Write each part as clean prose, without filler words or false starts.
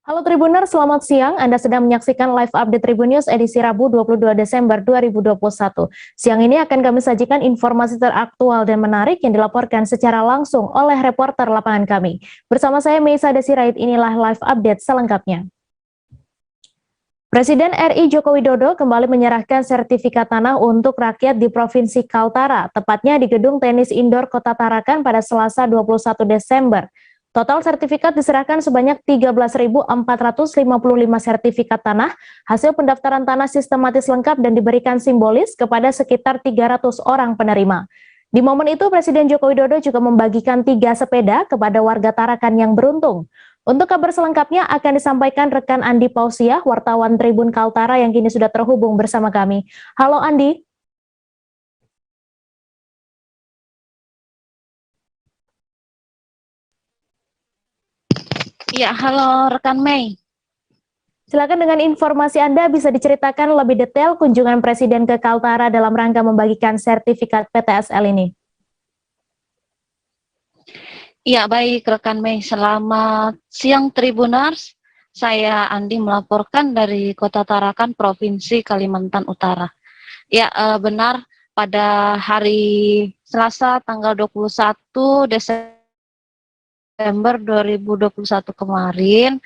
Halo Tribuners, selamat siang. Anda sedang menyaksikan live update Tribun News edisi Rabu 22 Desember 2021. Siang ini akan kami sajikan informasi teraktual dan menarik yang dilaporkan secara langsung oleh reporter lapangan kami. Bersama saya Meisa Desirait, inilah live update selengkapnya. Presiden RI Joko Widodo kembali menyerahkan sertifikat tanah untuk rakyat di Provinsi Kaltara, tepatnya di Gedung Tenis Indoor Kota Tarakan pada Selasa 21 Desember. Total sertifikat diserahkan sebanyak 13.455 sertifikat tanah, hasil pendaftaran tanah sistematis lengkap dan diberikan simbolis kepada sekitar 300 orang penerima. Di momen itu, Presiden Joko Widodo juga membagikan 3 sepeda kepada warga Tarakan yang beruntung. Untuk kabar selengkapnya akan disampaikan rekan Andi Pausiah, wartawan Tribun Kaltara yang kini sudah terhubung bersama kami. Halo Andi. Ya, halo rekan Mei. Silakan dengan informasi Anda bisa diceritakan lebih detail kunjungan Presiden ke Kaltara dalam rangka membagikan sertifikat PTSL ini. Ya, baik rekan Mei. Selamat siang Tribuners. Saya Andi melaporkan dari Kota Tarakan, Provinsi Kalimantan Utara. Ya, benar pada hari Selasa tanggal 21 Desember 2021 kemarin,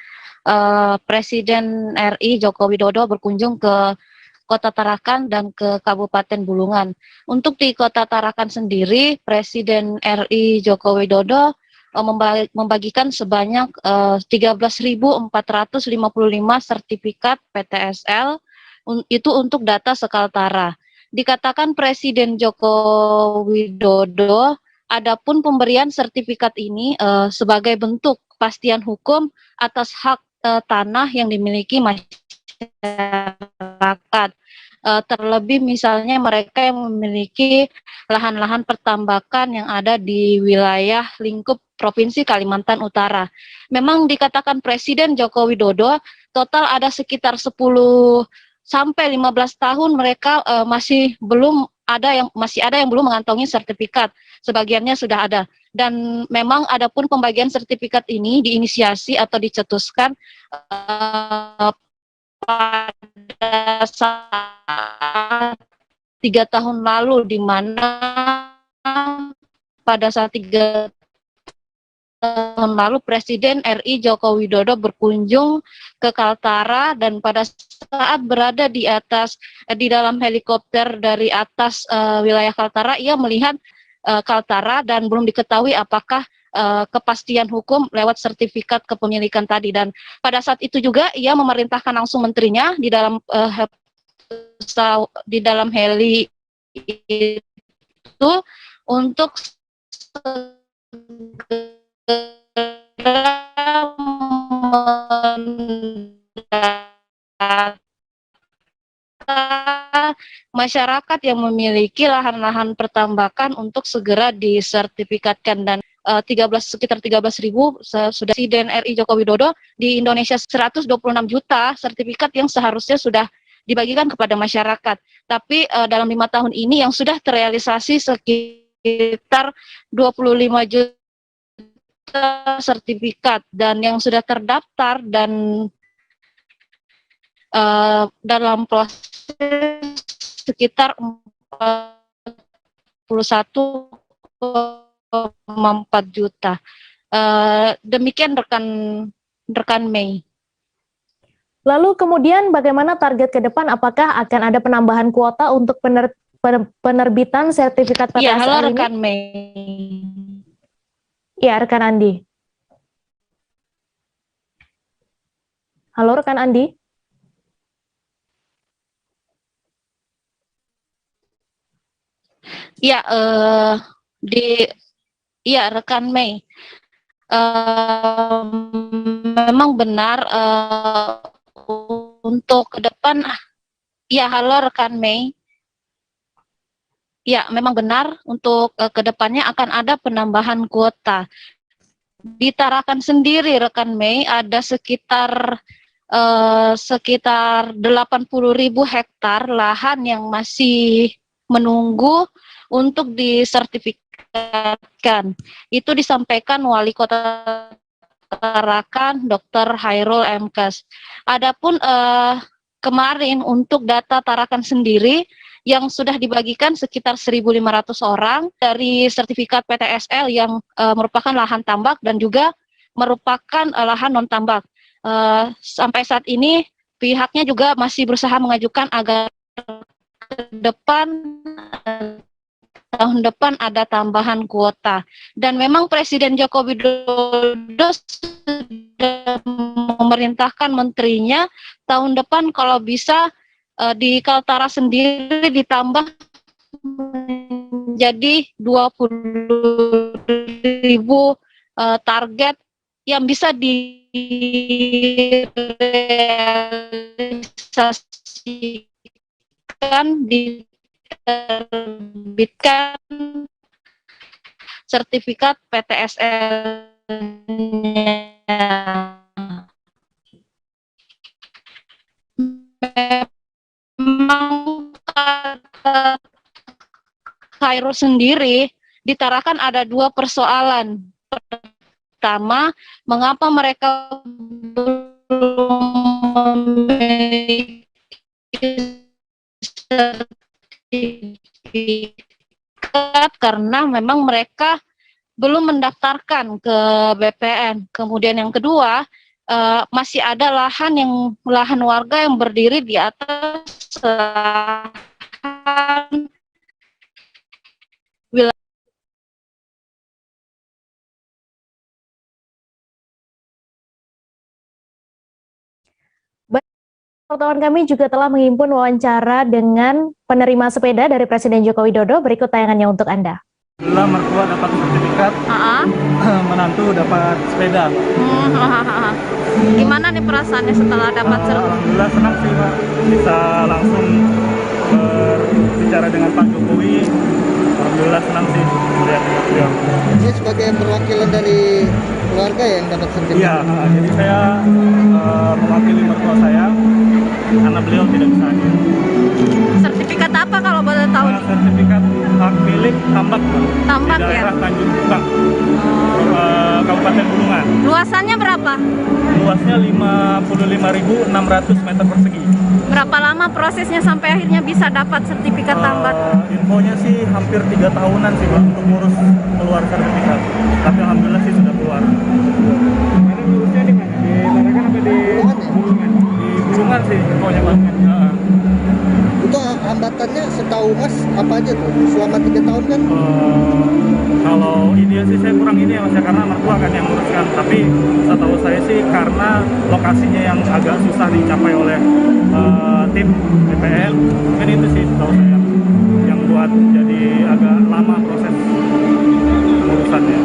Presiden RI Joko Widodo berkunjung ke Kota Tarakan dan ke Kabupaten Bulungan. Untuk di Kota Tarakan sendiri, Presiden RI Joko Widodo membagikan sebanyak 13.455 sertifikat PTSL itu untuk data Sekaltara. Dikatakan Presiden Joko Widodo, adapun pemberian sertifikat ini sebagai bentuk kepastian hukum atas hak tanah yang dimiliki masyarakat. Terlebih misalnya mereka yang memiliki lahan-lahan pertambakan yang ada di wilayah lingkup Provinsi Kalimantan Utara. Memang dikatakan Presiden Joko Widodo total ada sekitar 10 sampai 15 tahun mereka masih ada yang belum mengantongi sertifikat. Sebagiannya sudah ada. Dan memang adapun pembagian sertifikat ini diinisiasi atau dicetuskan pada saat 3 tahun lalu, di mana pada saat 3 tahun lalu Presiden RI Joko Widodo berkunjung ke Kaltara, dan pada saat berada di dalam helikopter dari atas wilayah Kaltara, ia melihat Kaltara dan belum diketahui apakah kepastian hukum lewat sertifikat kepemilikan tadi. Dan pada saat itu juga ia memerintahkan langsung menterinya di dalam heli itu untuk masyarakat yang memiliki lahan-lahan pertambakan untuk segera disertifikatkan. Dan sekitar 13.000 sudah Presiden RI Joko Widodo di Indonesia 126 juta sertifikat yang seharusnya sudah dibagikan kepada masyarakat. Tapi dalam 5 tahun ini yang sudah terrealisasi sekitar 25 juta sertifikat, dan yang sudah terdaftar dan dalam proses sekitar 41,4 juta. Demikian rekan Mei. Lalu kemudian bagaimana target ke depan? Apakah akan ada penambahan kuota untuk penerbitan sertifikat PTSL ini? Ya, halo rekan Mei. Ya, rekan Andi. Halo rekan Andi. Ya, rekan Mei. Memang benar untuk ke depan. Ya, halo rekan Mei. Ya, memang benar untuk ke depannya akan ada penambahan kuota. Di Tarakan sendiri rekan Mei ada sekitar 80.000 hektar lahan yang masih menunggu untuk disertifikatkan. Itu disampaikan Wali Kota Tarakan Dr. Hairul Mkas. Adapun kemarin untuk data Tarakan sendiri yang sudah dibagikan sekitar 1.500 orang dari sertifikat PTSL yang merupakan lahan tambak dan juga merupakan lahan non tambak. Sampai saat ini pihaknya juga masih berusaha mengajukan agar ke depan tahun depan ada tambahan kuota. Dan memang Presiden Joko Widodo sudah memerintahkan menterinya tahun depan kalau bisa di Kaltara sendiri ditambah menjadi 20.000 target yang bisa direalisasikan, diterbitkan sertifikat PTSL-nya. Memang kata Khairul sendiri ditarakan ada dua persoalan. Pertama, mengapa mereka belum memiliki sertifikat karena memang mereka belum mendaftarkan ke BPN. Kemudian yang kedua, masih ada lahan warga yang berdiri di atas lahan wilayah. Wartawan kami juga telah menghimpun wawancara dengan penerima sepeda dari Presiden Joko Widodo. Berikut tayangannya untuk Anda. Alhamdulillah mertua dapat sertifikat, menantu dapat sepeda. Gimana nih perasaannya setelah dapat sertifikat? Alhamdulillah senang sih Pak, bisa langsung berbicara dengan Pak Jokowi. Alhamdulillah senang sih melihat beliau. Ini sebagai perwakilan dari keluarga yang dapat sertifikat? Iya, jadi saya mewakili mertua saya karena beliau tidak bisa hadir. Sertifikat apa kalau boleh tahu? Sertifikat hak milik tambak Tambak di daerah ya? Tanjung Kubang, Kabupaten Bulungan. Luasannya berapa? Luasnya 55.600 meter persegi. Berapa lama prosesnya sampai akhirnya bisa dapat sertifikat tambak? Infonya sih hampir 3 tahunan sih Pak untuk ngurus keluar sertifikat. Tapi alhamdulillah sih sudah keluar. Karena ngurusnya di mana? Di Tarakan apa di Bulungan? Di Bulungan sih infonya Pak. Itu hambatannya setahu Mas apa aja tuh? Selama 3 tahun kan? Kalau ide sih saya kurang ini ya Mas ya, karena mertua kan yang nguruskan. Tapi setahu saya sih karena lokasinya yang agak susah dicapai oleh tim BPN, mungkin itu sih setahu saya yang buat jadi agak lama proses urusannya.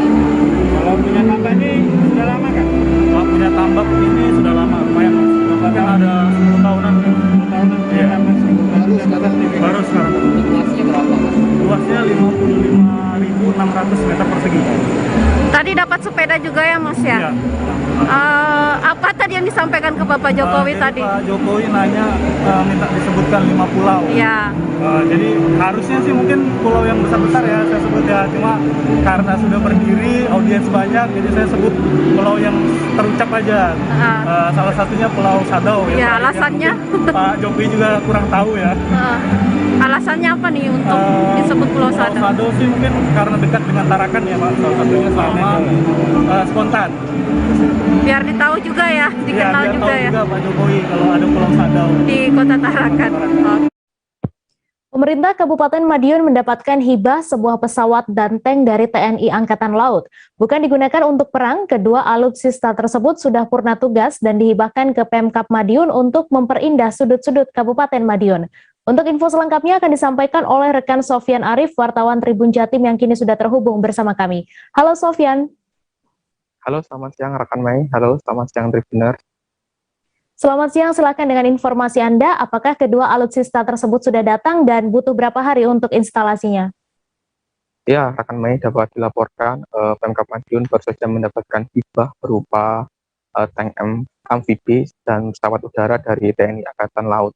Kalau punya tambak ini sudah lama kan? Kalau punya tambak ini sudah lama, lumayan Mas. Bahkan ada 10 tahunan. 10 tahunan Iya. Baru sekarang Baru sekarang. luasnya berapa Mas? Luasnya 55.600 meter persegi. Tadi dapat sepeda juga ya Mas ya? Iya. Apa tadi yang disampaikan ke Bapak Jokowi Jadi tadi? Pak Jokowi nanya minta disebutkan 5 pulau. Iya. Jadi harusnya sih mungkin pulau yang besar-besar ya saya sebut ya. Cuma karena sudah berdiri audiens banyak, jadi saya sebut pulau yang terucap aja. Salah satunya Pulau Sadau ya. Ya, alasannya? Pak Jokowi juga kurang tahu ya. Alasannya apa nih untuk disebut Pulau Sadau? Pulau Sadau sih mungkin karena dekat dengan Tarakan ya Pak. Salah satunya sama spontan. Biar ditahu juga ya, dikenal biar juga tahu ya juga Pak Jokowi kalau ada Pulau Sadau di Kota Tarakan. Pemerintah Kabupaten Madiun mendapatkan hibah sebuah pesawat dan tank dari TNI Angkatan Laut. Bukan digunakan untuk perang, kedua alutsista tersebut sudah purna tugas dan dihibahkan ke Pemkab Madiun untuk memperindah sudut-sudut Kabupaten Madiun. Untuk info selengkapnya akan disampaikan oleh rekan Sofyan Arif, wartawan Tribun Jatim yang kini sudah terhubung bersama kami. Halo Sofyan. Halo, selamat siang rekan Mei. Halo, selamat siang Tribuners. Selamat siang, silakan dengan informasi Anda, apakah kedua alutsista tersebut sudah datang dan butuh berapa hari untuk instalasinya? Ya, rekan Mei dapat dilaporkan Pemkab Madiun baru saja mendapatkan hibah berupa tank amfibi dan pesawat udara dari TNI Angkatan Laut.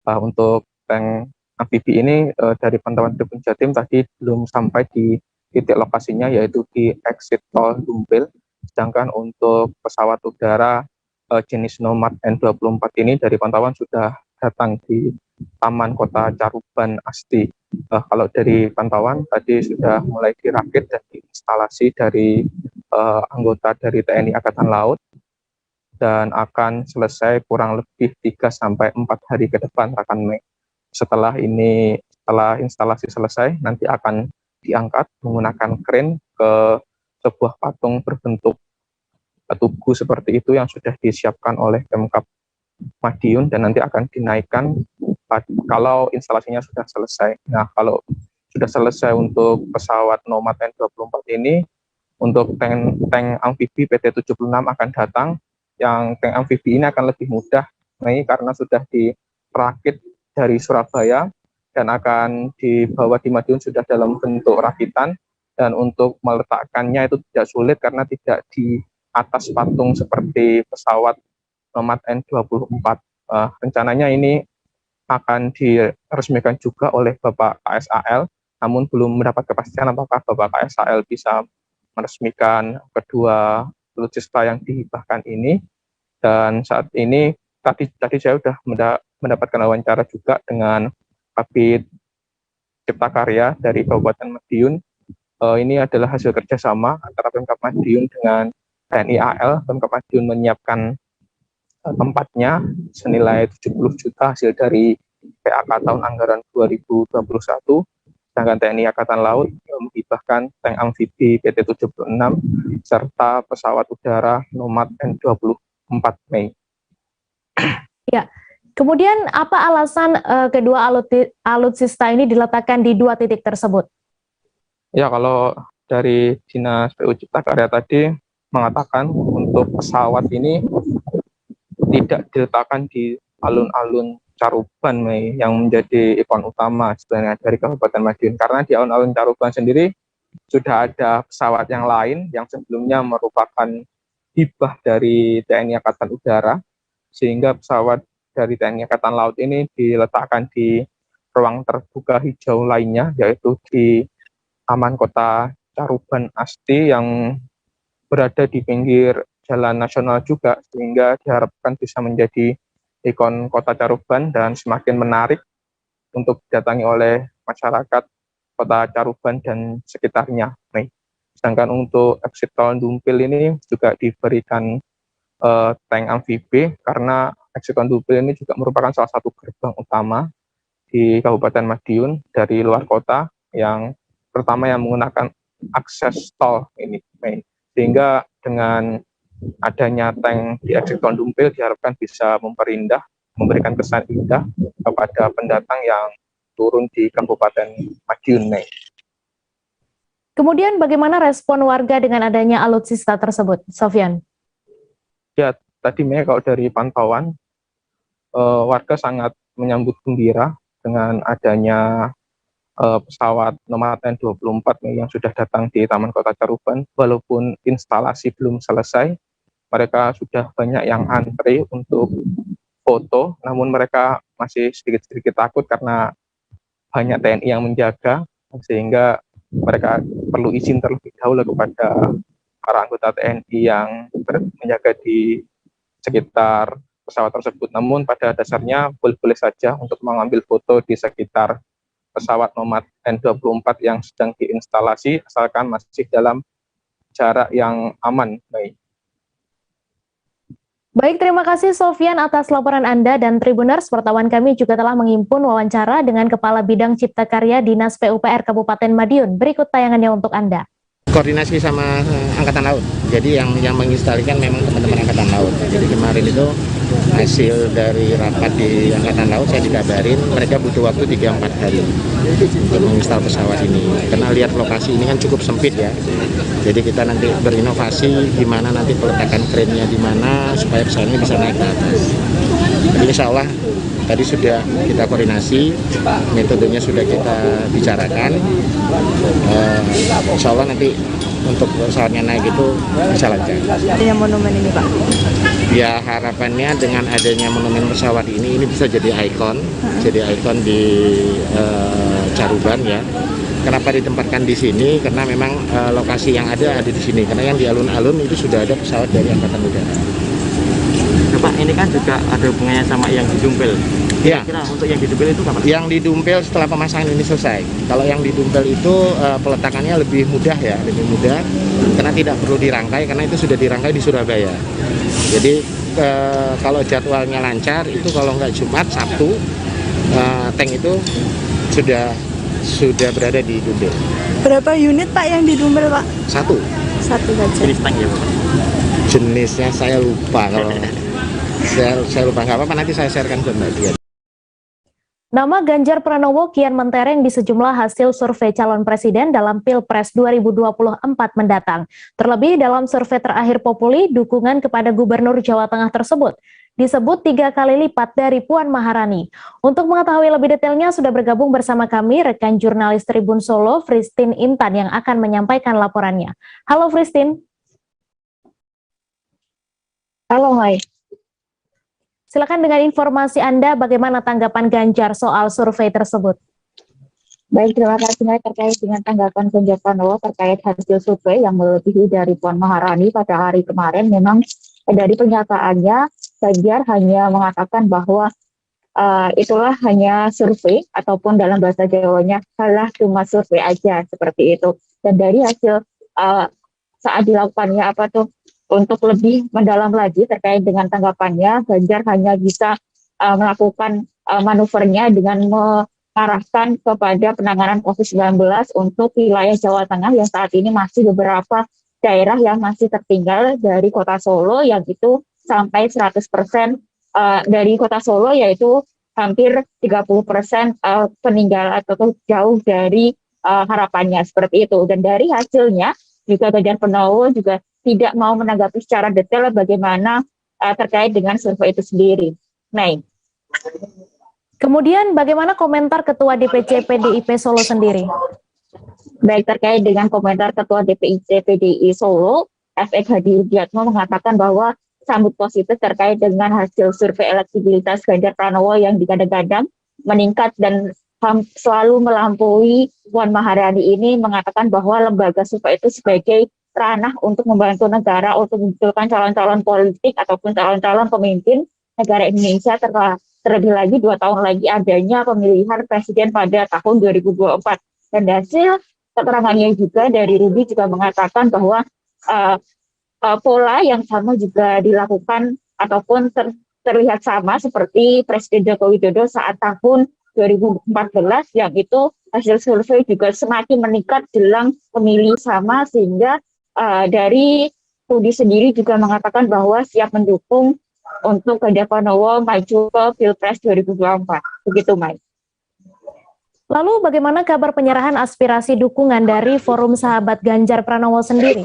Untuk tank amfibi ini dari pantauan Tribun Jatim tadi belum sampai di titik lokasinya, yaitu di exit tol Dumpil Sedangkan untuk pesawat udara jenis Nomad N24 ini dari pantauan sudah datang di Taman Kota Caruban Asti. Kalau dari pantauan tadi sudah mulai dirakit dan diinstalasi dari anggota dari TNI Angkatan Laut dan akan selesai kurang lebih 3-4 hari ke depan rekan Mei. Setelah instalasi selesai, nanti akan diangkat menggunakan kren ke sebuah patung berbentuk tugu seperti itu yang sudah disiapkan oleh Pemkab Madiun dan nanti akan dinaikkan kalau instalasinya sudah selesai. Nah, kalau sudah selesai untuk pesawat Nomad N24 ini, untuk tank amfibi PT-76 akan datang. Yang tank amfibi ini akan lebih mudah, karena sudah dirakit dari Surabaya dan akan dibawa di Madiun sudah dalam bentuk rakitan, dan untuk meletakkannya itu tidak sulit karena tidak di atas patung seperti pesawat Nomad N24. Rencananya ini akan diresmikan juga oleh Bapak KSAL, namun belum mendapat kepastian apakah Bapak KSAL bisa meresmikan kedua alutsista yang dihibahkan ini. Dan saat ini tadi saya sudah mendapatkan wawancara juga dengan Kabid Cipta Karya dari Kabupaten Madiun. Ini adalah hasil kerjasama antara Pemkab Madiun dengan TNI AL. Pemkab Madiun menyiapkan tempatnya senilai 70 juta hasil dari PAK tahun anggaran 2021, sedangkan TNI Angkatan Laut menghibahkan tank amfibi PT-76 serta pesawat udara Nomad N24 Mei. Ya, kemudian apa alasan kedua alutsista ini diletakkan di dua titik tersebut? Ya, kalau dari Dinas PU Cipta Karya tadi mengatakan untuk pesawat ini tidak diletakkan di alun-alun Caruban Mei, yang menjadi ikon utama sebenarnya dari Kabupaten Madiun, karena di alun-alun Caruban sendiri sudah ada pesawat yang lain yang sebelumnya merupakan hibah dari TNI Angkatan Udara, sehingga pesawat dari TNI Angkatan Laut ini diletakkan di ruang terbuka hijau lainnya, yaitu di Taman Kota Caruban Asti yang berada di pinggir Jalan Nasional juga, sehingga diharapkan bisa menjadi ikon Kota Caruban dan semakin menarik untuk didatangi oleh masyarakat Kota Caruban dan sekitarnya. Sedangkan untuk exit tol Dumpil ini juga diberikan tank amfibi, karena exit tol Dumpil ini juga merupakan salah satu gerbang utama di Kabupaten Madiun dari luar kota, yang pertama yang menggunakan akses tol ini, sehingga dengan adanya tank di exit tol Dumpil diharapkan bisa memberikan kesan indah kepada pendatang yang turun di Kabupaten Madiun. Kemudian bagaimana respon warga dengan adanya alutsista tersebut, Sofyan? Ya, tadi kalau dari pantauan, warga sangat menyambut gembira dengan adanya pesawat Nomad N24 yang sudah datang di Taman Kota Caruban. Walaupun instalasi belum selesai, mereka sudah banyak yang antri untuk foto, namun mereka masih sedikit-sedikit takut karena banyak TNI yang menjaga, sehingga mereka perlu izin terlebih dahulu kepada para anggota TNI yang menjaga di sekitar pesawat tersebut. Namun pada dasarnya boleh-boleh saja untuk mengambil foto di sekitar pesawat Nomad N24 yang sedang diinstalasi, asalkan masih dalam jarak yang aman. Baik, terima kasih Sofyan atas laporan Anda, dan Tribuners, wartawan kami juga telah menghimpun wawancara dengan Kepala Bidang Cipta Karya Dinas PUPR Kabupaten Madiun. Berikut tayangannya untuk Anda. Koordinasi sama Angkatan Laut, jadi yang menginstalkan memang teman-teman Angkatan Laut. Jadi kemarin itu hasil dari rapat di Angkatan Laut saya dikabarin mereka butuh waktu 3-4 hari untuk menginstal pesawat ini, karena lihat lokasi ini kan cukup sempit ya. Jadi kita nanti berinovasi gimana nanti peletakan krennya di mana supaya pesawat ini bisa naik ke atas. Jadi insya Allah tadi sudah kita koordinasi, metodenya sudah kita bicarakan. Insya Allah nanti untuk pesawatnya naik itu bisa lancar. Adanya monumen ini Pak? Ya harapannya dengan adanya monumen pesawat ini bisa jadi ikon, jadi ikon di Caruban ya. Kenapa ditempatkan di sini? Karena memang lokasi yang ada di sini. Karena yang di alun-alun itu sudah ada pesawat dari Angkatan Udara. Pak, ini kan juga ada hubungannya sama yang di Dumpel. Ya. Kira untuk yang di Dumpel itu kapan? Yang di Dumpel setelah pemasangan ini selesai. Kalau yang di Dumpel itu peletakannya lebih mudah ya, lebih mudah karena tidak perlu dirangkai karena itu sudah dirangkai di Surabaya. Jadi kalau jadwalnya lancar itu kalau nggak Jumat, Sabtu tank itu sudah berada di Dumpel. Berapa unit Pak yang di Dumpel Pak? Satu Satu saja. Jenis tank ya Pak? Jenisnya saya lupa kalau saya lupa, nggak apa-apa nanti saya sharekan ke Mbak Dian. Nama Ganjar Pranowo kian mentereng di sejumlah hasil survei calon presiden dalam Pilpres 2024 mendatang. Terlebih dalam survei terakhir Populi, dukungan kepada Gubernur Jawa Tengah tersebut disebut 3 kali lipat dari Puan Maharani. Untuk mengetahui lebih detailnya sudah bergabung bersama kami rekan jurnalis Tribun Solo, Fristin Intan yang akan menyampaikan laporannya. Halo Fristin. Halo, hai. Silakan dengan informasi Anda bagaimana tanggapan Ganjar soal survei tersebut. Baik, terima kasih Mai terkait dengan tanggapan Ganjar Pranowo terkait hasil survei yang melebihi dari Puan Maharani pada hari kemarin. Memang dari pernyataannya Ganjar hanya mengatakan bahwa itulah hanya survei ataupun dalam bahasa Jawanya salah cuma survei aja seperti itu. Dan dari hasil saat dilakukannya untuk lebih mendalam lagi terkait dengan tanggapannya, Ganjar hanya bisa melakukan manuvernya dengan mengarahkan kepada penanganan COVID-19 untuk wilayah Jawa Tengah yang saat ini masih beberapa daerah yang masih tertinggal dari kota Solo, yang itu sampai 100% dari kota Solo, yaitu hampir 30% peninggal atau jauh dari harapannya seperti itu. Dan dari hasilnya juga Ganjar Pranowo juga tidak mau menanggapi secara detail bagaimana terkait dengan survei itu sendiri. Kemudian bagaimana komentar Ketua DPC PDIP Solo sendiri? Baik, terkait dengan komentar Ketua DPC PDI Solo, FX Hadi Rudiatmo mengatakan bahwa sambut positif terkait dengan hasil survei elektabilitas Ganjar Pranowo yang digadang-gadang meningkat dan selalu melampaui Puan Maharani ini, mengatakan bahwa lembaga survei itu sebagai ranah untuk membantu negara untuk memunculkan calon-calon politik ataupun calon-calon pemimpin negara Indonesia, terlebih lagi 2 tahun lagi adanya pemilihan presiden pada tahun 2024. Dan hasil keterangannya juga dari Rudi juga mengatakan bahwa pola yang sama juga dilakukan ataupun terlihat sama seperti Presiden Joko Widodo saat tahun 2014, yang itu hasil survei juga semakin meningkat jelang pemilu sama, sehingga dari Rudi sendiri juga mengatakan bahwa siap mendukung untuk Ganjar Pranowo maju ke Pilpres 2024. Begitu, Mai. Lalu bagaimana kabar penyerahan aspirasi dukungan dari Forum Sahabat Ganjar Pranowo sendiri?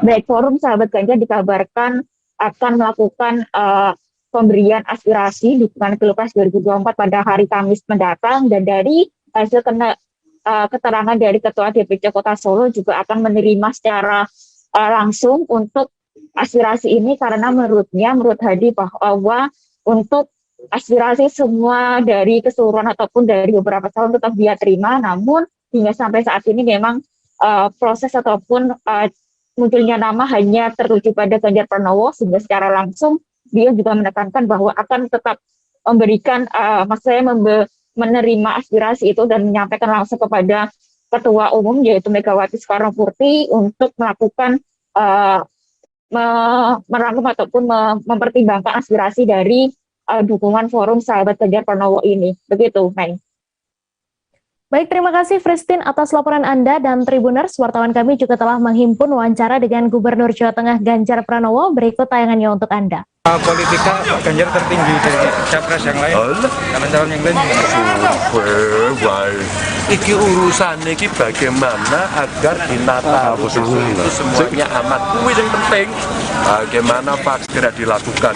Baik, Forum Sahabat Ganjar dikabarkan akan melakukan pemberian aspirasi dukungan Pilpres 2024 pada hari Kamis mendatang, dan dari hasil keterangan dari Ketua DPC Kota Solo juga akan menerima secara langsung untuk aspirasi ini, karena menurut Hadi bahwa untuk aspirasi semua dari keseluruhan ataupun dari beberapa calon tetap dia terima, namun hingga sampai saat ini memang proses ataupun munculnya nama hanya tertuju pada Ganjar Pranowo, sehingga secara langsung dia juga menekankan bahwa akan tetap memberikan menerima aspirasi itu dan menyampaikan langsung kepada Ketua Umum yaitu Megawati Soekarno Putri untuk melakukan merangkum ataupun mempertimbangkan aspirasi dari dukungan Forum Sahabat Ganjar Pranowo ini. Begitu, Mai. Baik, terima kasih Fristin atas laporan Anda, dan Tribuners, wartawan kami juga telah menghimpun wawancara dengan Gubernur Jawa Tengah Ganjar Pranowo. Berikut tayangannya untuk Anda. Politika Ganjar tertinggi dari capres yang lain, karena calon yang lain iki urusan iki bagaimana agar dinata itu semuanya aman. Kuwi yang penting bagaimana Pak segera dilakukan.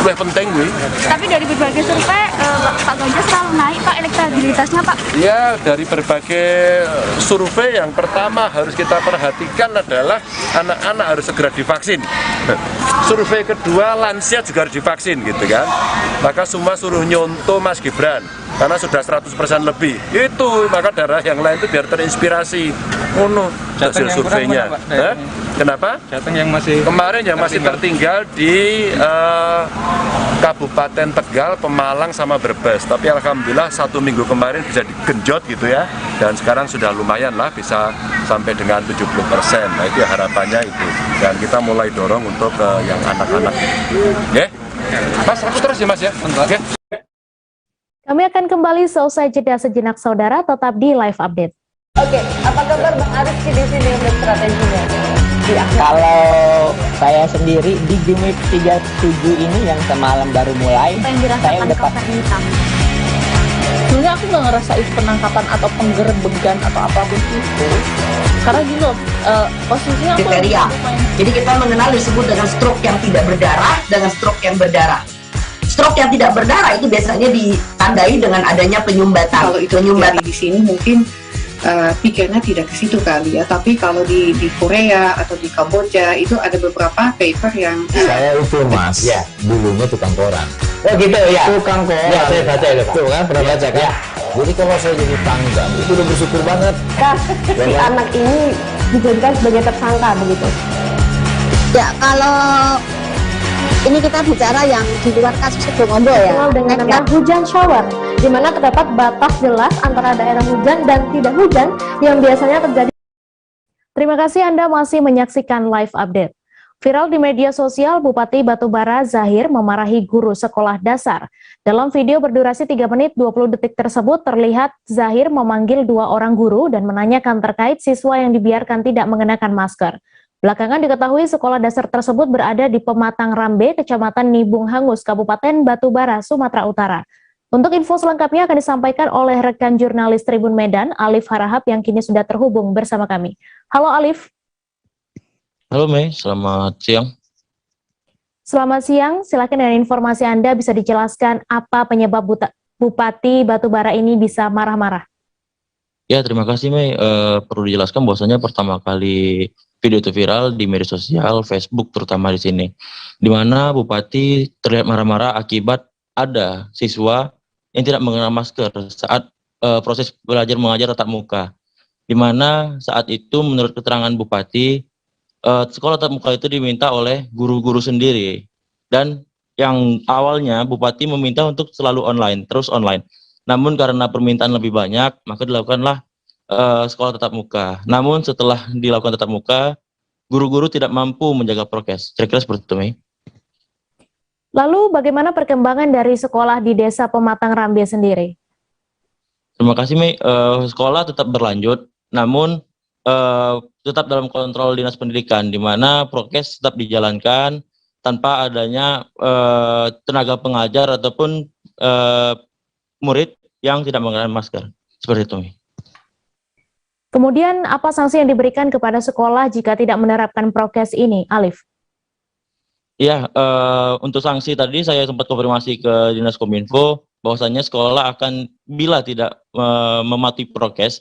Lebih penting wi. Tapi dari berbagai survei Pak Ganjar selalu naik Pak elektabilitasnya Pak. Ya, dari berbagai survei yang pertama harus kita perhatikan adalah anak-anak harus segera divaksin. Survei kedua lansia juga harus divaksin gitu kan. Maka semua suruh nyontoh Mas Gibran. karena sudah 100% lebih. Itu maka daerah yang lain itu biar terinspirasi. Hasil surveinya. Kenapa? Jateng yang masih Kemarin yang masih tertinggal di Kabupaten Tegal, Pemalang sama Brebes. Tapi alhamdulillah 1 minggu kemarin bisa digenjot gitu ya. Dan sekarang sudah lumayan lah bisa sampai dengan 70%. Nah itu ya harapannya itu. Dan kita mulai dorong untuk yang anak-anak. Oke? Mas, aku terus ya Mas ya. Oke. Kami akan kembali seusai jeda sejenak saudara, tetap di live update. Oke, apa kabar Bang Arif di sini untuk strateginya? Kalau saya sendiri di game 37 ini yang semalam baru mulai, Apa yang dirasakan Kapten Hitam? Sebenarnya aku nggak ngerasa itu penangkapan atau penggerbegan atau apapun itu. Karena gini loh, posisinya aku kriteria. Jadi kita mengenal disebut dengan stroke yang tidak berdarah dengan stroke yang berdarah. Stroke yang tidak berdarah itu biasanya ditandai dengan adanya penyumbatan. Kalau itu penyumbatan di sini mungkin pikirnya tidak ke situ kali ya, tapi kalau di Korea atau di Kamboja itu ada beberapa paper yang saya itu Mas, ya dulunya tukang koran. Oh gitu ya. Tukang koran. Ya, saya baca itu Pak. Tuh kan pernah baca kan? Ya. Jadi kalau saya jadi pangdam itu udah bersyukur banget. si anak ini dijadikan sebagai tersangka begitu. Ya, kalau ini kita bicara yang di luar kasus Situbondo ya. Dikenal dengan nama hujan shower, di mana terdapat batas jelas antara daerah hujan dan tidak hujan yang biasanya terjadi. Terima kasih Anda masih menyaksikan live update. Viral di media sosial, Bupati Batubara Zahir memarahi guru sekolah dasar. Dalam video berdurasi 3 menit 20 detik tersebut, terlihat Zahir memanggil 2 orang guru dan menanyakan terkait siswa yang dibiarkan tidak mengenakan masker. Belakangan diketahui sekolah dasar tersebut berada di Pematang Rambe, Kecamatan Nibung Hangus, Kabupaten Batubara, Sumatera Utara. Untuk info selengkapnya akan disampaikan oleh rekan jurnalis Tribun Medan, Alif Harahap, yang kini sudah terhubung bersama kami. Halo Alif. Halo Mei, selamat siang. Selamat siang, silakan dengan informasi Anda bisa dijelaskan apa penyebab Bupati Batubara ini bisa marah-marah. Ya, terima kasih Mei. Perlu dijelaskan bahwasanya pertama kali video itu viral di media sosial, Facebook terutama di sini, di mana Bupati terlihat marah-marah akibat ada siswa yang tidak mengenakan masker saat proses belajar mengajar tatap muka, di mana saat itu menurut keterangan Bupati, sekolah tatap muka itu diminta oleh guru-guru sendiri, dan yang awalnya Bupati meminta untuk selalu online, terus online. Namun karena permintaan lebih banyak, maka dilakukanlah sekolah tatap muka. Namun setelah dilakukan tatap muka, guru-guru tidak mampu menjaga prokes. Kira-kira seperti itu, Mei. Lalu bagaimana perkembangan dari sekolah di Desa Pematang Rambe sendiri? Terima kasih, Mei. Sekolah tetap berlanjut, namun tetap dalam kontrol Dinas Pendidikan, di mana prokes tetap dijalankan tanpa adanya tenaga pengajar ataupun murid yang tidak mengenakan masker. Seperti itu, Mei. Kemudian apa sanksi yang diberikan kepada sekolah jika tidak menerapkan prokes ini, Alif? Ya, untuk sanksi tadi saya sempat konfirmasi ke Dinas Kominfo bahwasannya sekolah akan, bila tidak mematuhi prokes,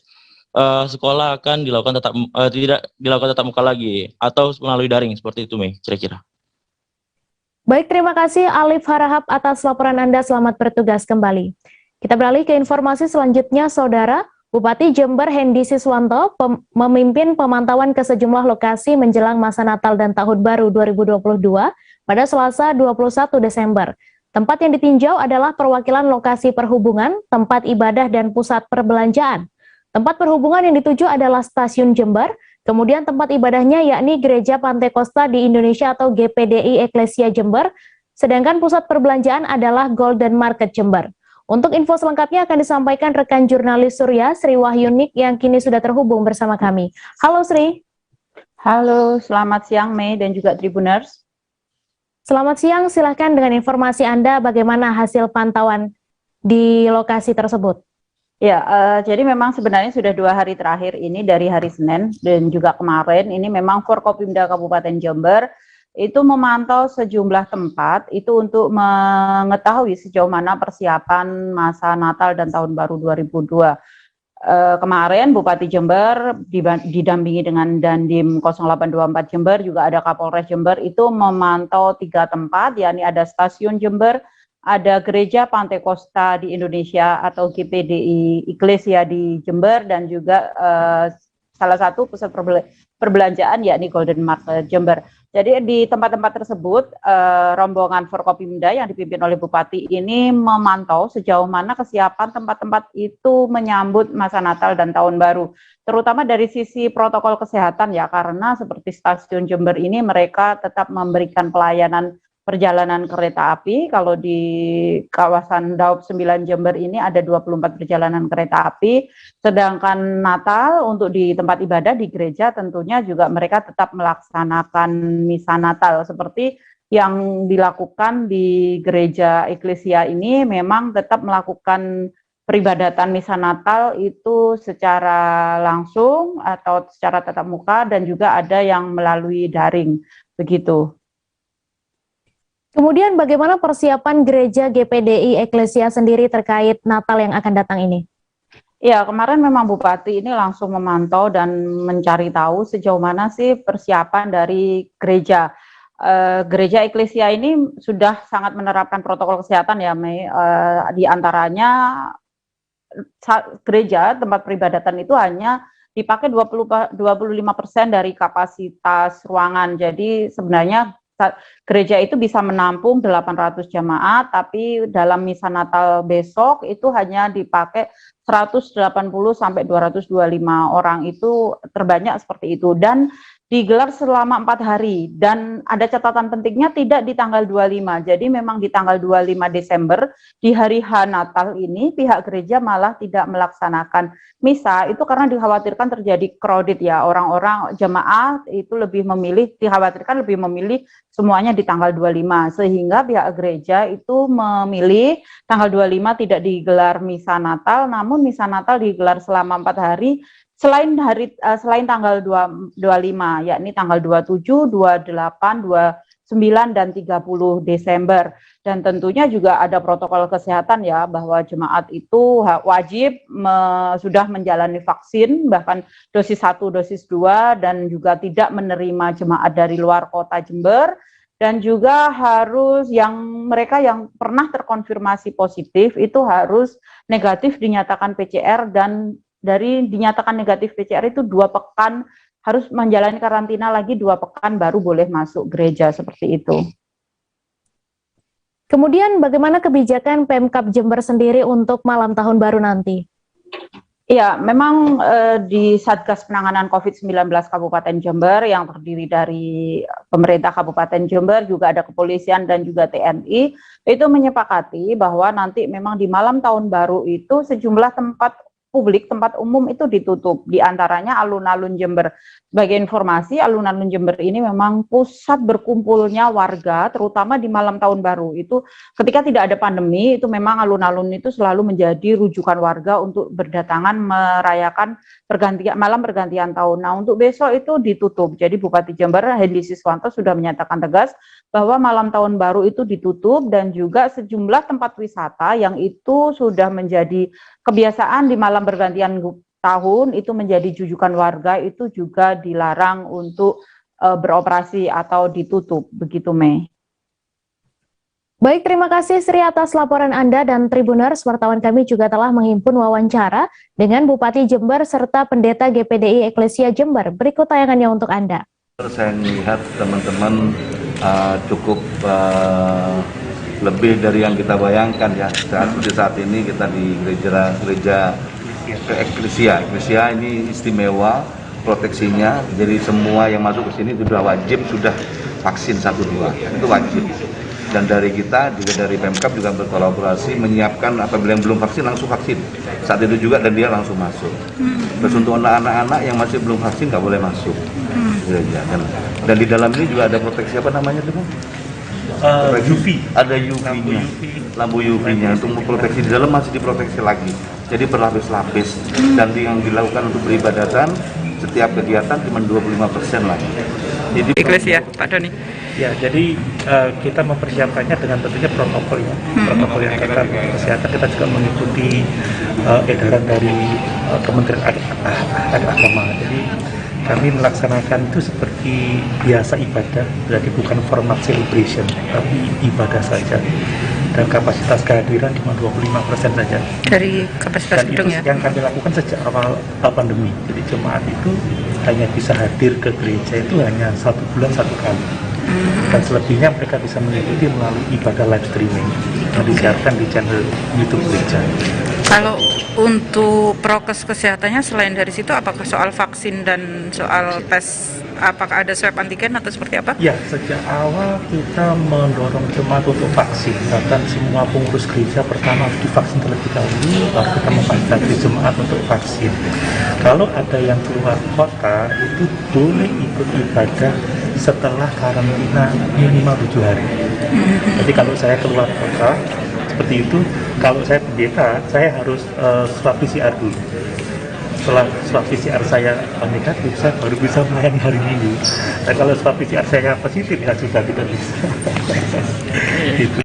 sekolah akan dilakukan tidak dilakukan tatap muka lagi atau melalui daring, seperti itu, Mei, kira-kira. Baik, terima kasih Alif Harahap atas laporan Anda. Selamat bertugas kembali. Kita beralih ke informasi selanjutnya, Saudara. Bupati Jember Hendy Siswanto memimpin pemantauan ke sejumlah lokasi menjelang masa Natal dan Tahun Baru 2022 pada Selasa 21 Desember. Tempat yang ditinjau adalah perwakilan lokasi perhubungan, tempat ibadah, dan pusat perbelanjaan. Tempat perhubungan yang dituju adalah Stasiun Jember, kemudian tempat ibadahnya yakni Gereja Pantai Kosta di Indonesia atau GPDI Eklesia Jember, sedangkan pusat perbelanjaan adalah Golden Market Jember. Untuk info selengkapnya akan disampaikan rekan jurnalis Surya, Sri Wahyunik, yang kini sudah terhubung bersama kami. Halo Sri. Halo, selamat siang Mei dan juga Tribuners. Selamat siang, silahkan dengan informasi Anda bagaimana hasil pantauan di lokasi tersebut. Ya, jadi memang sebenarnya sudah 2 hari terakhir ini dari hari Senin dan juga kemarin ini memang Forkopimda Kabupaten Jember itu memantau sejumlah tempat itu untuk mengetahui sejauh mana persiapan masa Natal dan Tahun Baru 2002. Kemarin Bupati Jember didampingi dengan Dandim 0824 Jember, juga ada Kapolres Jember, itu memantau 3 tempat, yakni ada Stasiun Jember, ada Gereja Pantai Costa di Indonesia atau GPDI Iglesia di Jember, dan juga salah satu pusat perbelanjaan yakni Golden Market Jember. Jadi di tempat-tempat tersebut rombongan Forkopimda yang dipimpin oleh Bupati ini memantau sejauh mana kesiapan tempat-tempat itu menyambut masa Natal dan Tahun Baru, terutama dari sisi protokol kesehatan ya, karena seperti stasiun Jember ini mereka tetap memberikan pelayanan perjalanan kereta api. Kalau di kawasan Daop 9 Jember ini ada 24 perjalanan kereta api, sedangkan Natal untuk di tempat ibadah di gereja tentunya juga mereka tetap melaksanakan misa Natal seperti yang dilakukan di gereja Eklesia ini. Memang tetap melakukan peribadatan misa Natal itu secara langsung atau secara tatap muka, dan juga ada yang melalui daring begitu. Kemudian bagaimana persiapan gereja GPDI Eklesia sendiri terkait Natal yang akan datang ini? Ya, kemarin memang Bupati ini langsung memantau dan mencari tahu sejauh mana sih persiapan dari gereja. Gereja Eklesia ini sudah sangat menerapkan protokol kesehatan ya, Mei. Di antaranya gereja tempat peribadatan itu hanya dipakai 25% dari kapasitas ruangan. Jadi sebenarnya gereja itu bisa menampung 800 jemaat, tapi dalam misa Natal besok itu hanya dipakai 180 sampai 225 orang, itu terbanyak seperti itu, dan digelar selama 4 hari, dan ada catatan pentingnya tidak di tanggal 25. Jadi memang di tanggal 25 Desember di hari H Natal ini pihak gereja malah tidak melaksanakan misa itu karena dikhawatirkan terjadi crowded ya, orang-orang jemaah itu dikhawatirkan lebih memilih semuanya di tanggal 25, sehingga pihak gereja itu memilih tanggal 25 tidak digelar misa Natal, namun misa Natal digelar selama 4 hari selain tanggal 25, yakni tanggal 27, 28, 29 dan 30 Desember. Dan tentunya juga ada protokol kesehatan ya, bahwa jemaat itu wajib sudah menjalani vaksin, bahkan dosis 1, dosis 2, dan juga tidak menerima jemaat dari luar kota Jember. Dan juga harus mereka yang pernah terkonfirmasi positif itu harus negatif dinyatakan PCR, dan dari dinyatakan negatif PCR itu 2 pekan harus menjalani karantina lagi 2 pekan baru boleh masuk gereja, seperti itu. Kemudian bagaimana kebijakan Pemkab Jember sendiri untuk malam tahun baru nanti? Ya, memang di Satgas Penanganan COVID-19 Kabupaten Jember yang terdiri dari pemerintah Kabupaten Jember, juga ada kepolisian dan juga TNI, itu menyepakati bahwa nanti memang di malam tahun baru itu sejumlah tempat publik, tempat umum itu ditutup, di antaranya alun-alun Jember. Sebagai informasi, alun-alun Jember ini memang pusat berkumpulnya warga, terutama di malam tahun baru. Itu ketika tidak ada pandemi, itu memang alun-alun itu selalu menjadi rujukan warga untuk berdatangan merayakan malam pergantian tahun. Nah, untuk besok itu ditutup. Jadi Bupati Jember Hendy Siswanto sudah menyatakan tegas bahwa malam tahun baru itu ditutup, dan juga sejumlah tempat wisata yang itu sudah menjadi kebiasaan di malam pergantian tahun itu menjadi jujukan warga itu juga dilarang untuk beroperasi atau ditutup, begitu Mei. Baik, terima kasih Sri atas laporan Anda, dan Tribuners, wartawan kami juga telah menghimpun wawancara dengan Bupati Jember serta Pendeta GPDI Eklesia Jember. Berikut tayangannya untuk Anda. Saya melihat teman-teman cukup lebih dari yang kita bayangkan ya. Seperti saat ini kita di gereja Eklesia ini istimewa proteksinya, jadi semua yang masuk ke sini sudah wajib sudah vaksin 1-2, itu wajib. Dan dari kita juga dari Pemkab juga berkolaborasi menyiapkan apabila yang belum vaksin langsung vaksin saat itu juga, dan dia langsung masuk. Terus untuk anak-anak yang masih belum vaksin nggak boleh masuk gereja. Dan di dalam ini juga ada proteksi apa namanya tuh? UV. Ada UV-nya, lampu UV-nya untuk memproteksi. Di dalam masih diproteksi lagi, jadi berlapis-lapis. Dan yang dilakukan untuk peribadatan setiap kegiatan cuma 25% lagi. Jadi Eklesia, Pak Doni. Ya, jadi kita mempersiapkannya dengan tentunya protokol ya, protokol yang ketat kesehatan. Kita juga mengikuti edaran dari Kementerian Agama. Jadi kami melaksanakan itu seperti biasa ibadah, berarti bukan formal celebration, tapi ibadah saja. dan kapasitas kehadiran cuma 25% saja. Dari kapasitas Dan gedung itu ya? yang kami lakukan sejak awal pandemi. Jadi jemaat itu hanya bisa hadir ke gereja itu hanya 1 bulan 1 kali. Dan selebihnya mereka bisa mengikuti melalui ibadah live streaming yang disiarkan di channel YouTube gereja. Kalau untuk prokes kesehatannya selain dari situ, apakah soal vaksin dan soal tes, apakah ada swab antigen atau seperti apa? Ya, sejak awal kita mendorong jemaat untuk vaksin. Bahkan semua pengurus gereja pertama harus divaksin terlebih dahulu, baru kita memfasilitasi jemaat untuk vaksin. Kalau ada yang keluar kota, itu boleh ikut ibadah setelah karantina minimal 7 hari. Jadi kalau saya keluar kota, seperti itu, kalau saya pendeta, saya harus swab PCR dulu. Setelah swab PCR saya negatif, saya baru bisa melayani hari Minggu. Dan kalau swab PCR saya positif, ya sudah tidak bisa. Gitu.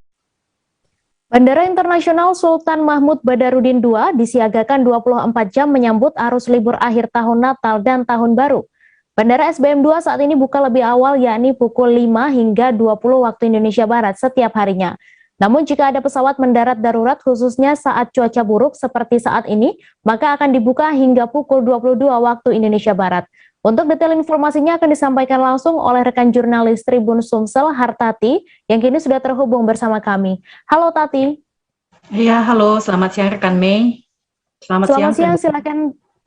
Bandara Internasional Sultan Mahmud Badarudin II disiagakan 24 jam menyambut arus libur akhir tahun Natal dan Tahun Baru. Bandara SBM 2 saat ini buka lebih awal, yakni pukul 5 hingga 20 waktu Indonesia Barat setiap harinya. Namun jika ada pesawat mendarat darurat khususnya saat cuaca buruk seperti saat ini, maka akan dibuka hingga pukul 22 waktu Indonesia Barat. Untuk detail informasinya akan disampaikan langsung oleh rekan jurnalis Tribun Sumsel, Hartati, yang kini sudah terhubung bersama kami. Halo Tati. Iya, halo, selamat siang rekan Mei. Selamat siang.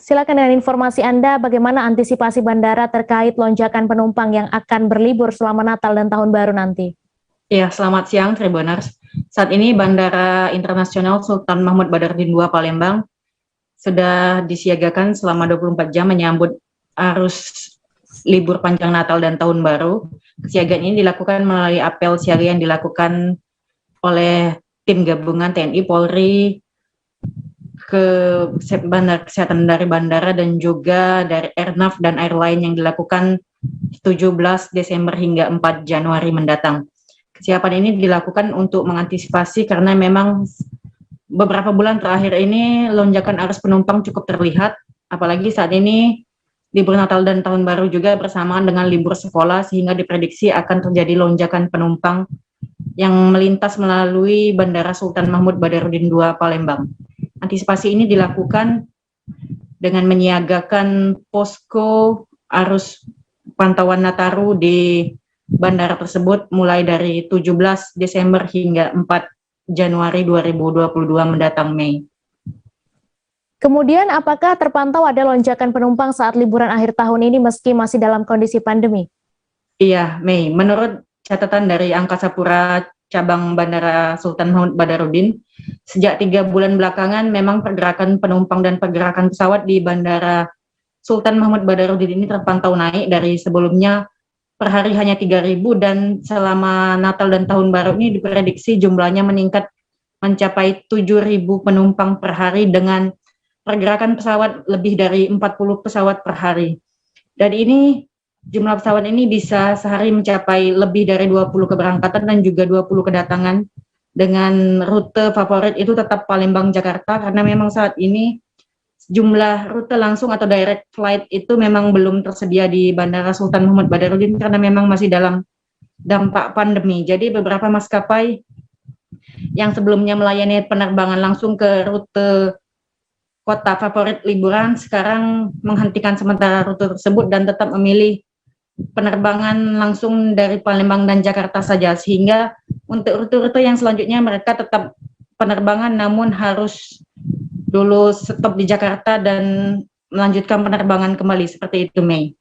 Silakan dengan informasi Anda bagaimana antisipasi bandara terkait lonjakan penumpang yang akan berlibur selama Natal dan Tahun Baru nanti. Iya, selamat siang Tribuners. Saat ini Bandara Internasional Sultan Mahmud Badarudin II Palembang sudah disiagakan selama 24 jam menyambut arus libur panjang Natal dan Tahun Baru. Kesiagaan ini dilakukan melalui apel siaga yang dilakukan oleh tim gabungan TNI, Polri, ke bandar kesehatan dari bandara dan juga dari Airnav dan airline yang dilakukan 17 Desember hingga 4 Januari mendatang. Kesiapan ini dilakukan untuk mengantisipasi karena memang beberapa bulan terakhir ini lonjakan arus penumpang cukup terlihat, apalagi saat ini libur Natal dan Tahun Baru juga bersamaan dengan libur sekolah sehingga diprediksi akan terjadi lonjakan penumpang yang melintas melalui Bandara Sultan Mahmud Badarudin II Palembang. Antisipasi ini dilakukan dengan menyiagakan posko arus pantauan Nataru di bandara tersebut mulai dari 17 Desember hingga 4 Januari 2022 mendatang Mei. Kemudian apakah terpantau ada lonjakan penumpang saat liburan akhir tahun ini meski masih dalam kondisi pandemi? Iya, Mei. Menurut catatan dari Angkasa Pura Cabang Bandara Sultan Mahmud Badarudin, sejak 3 bulan belakangan memang pergerakan penumpang dan pergerakan pesawat di Bandara Sultan Mahmud Badarudin ini terpantau naik dari sebelumnya per hari hanya 3.000 dan selama Natal dan Tahun Baru ini diprediksi jumlahnya meningkat mencapai 7.000 penumpang per hari dengan pergerakan pesawat lebih dari 40 pesawat per hari. Dan ini jumlah pesawat ini bisa sehari mencapai lebih dari 20 keberangkatan dan juga 20 kedatangan dengan rute favorit itu tetap Palembang Jakarta karena memang saat ini jumlah rute langsung atau direct flight itu memang belum tersedia di Bandara Sultan Mahmud Badarudin karena memang masih dalam dampak pandemi. Jadi beberapa maskapai yang sebelumnya melayani penerbangan langsung ke rute kota favorit liburan sekarang menghentikan sementara rute tersebut dan tetap memilih penerbangan langsung dari Palembang dan Jakarta saja, sehingga untuk rute-rute yang selanjutnya mereka tetap penerbangan namun harus dulu stop di Jakarta dan melanjutkan penerbangan kembali seperti itu, Mei.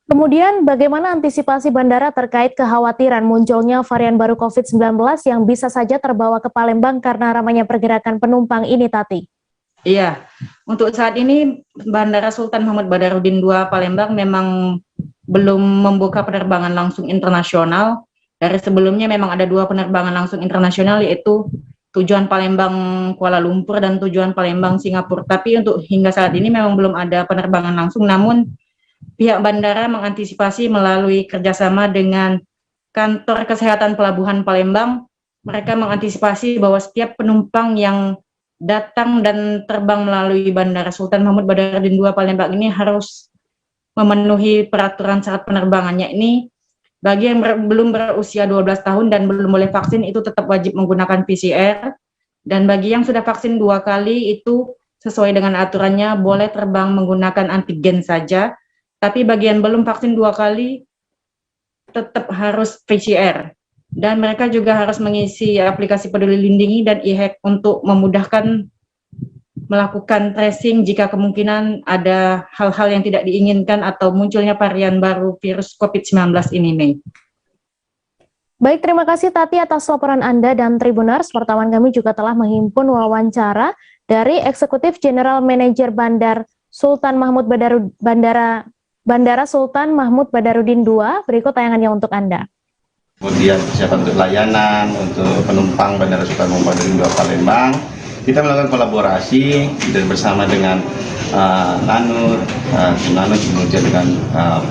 Kemudian bagaimana antisipasi bandara terkait kekhawatiran munculnya varian baru COVID-19 yang bisa saja terbawa ke Palembang karena ramainya pergerakan penumpang ini, Tati? Iya, untuk saat ini Bandara Sultan Mahmud Badarudin II Palembang memang belum membuka penerbangan langsung internasional. Dari sebelumnya memang ada 2 penerbangan langsung internasional yaitu tujuan Palembang Kuala Lumpur dan tujuan Palembang Singapura. Tapi untuk hingga saat ini memang belum ada penerbangan langsung, namun pihak bandara mengantisipasi melalui kerjasama dengan Kantor Kesehatan Pelabuhan Palembang. Mereka mengantisipasi bahwa setiap penumpang yang datang dan terbang melalui Bandara Sultan Mahmud Badarudin II Palembang ini harus memenuhi peraturan syarat penerbangannya ini Bagi yang belum berusia 12 tahun dan belum boleh vaksin itu tetap wajib menggunakan PCR. Dan bagi yang sudah vaksin 2 kali itu sesuai dengan aturannya boleh terbang menggunakan antigen saja. Tapi bagi yang belum vaksin 2 kali tetap harus PCR. Dan mereka juga harus mengisi aplikasi Peduli Lindungi dan e-hack untuk memudahkan melakukan tracing jika kemungkinan ada hal-hal yang tidak diinginkan atau munculnya varian baru virus COVID-19 ini, Mei. Baik, terima kasih Tati atas laporan Anda dan Tribuners. Wartawan kami juga telah menghimpun wawancara dari Eksekutif General Manager Bandara Sultan Mahmud Badarudin II. Berikut tayangannya untuk Anda. Kemudian persiapan untuk layanan untuk penumpang Bandara Sultan Mahmud Badarudin II Palembang. Kita melakukan kolaborasi dan bersama dengan Lanut, kemudian dengan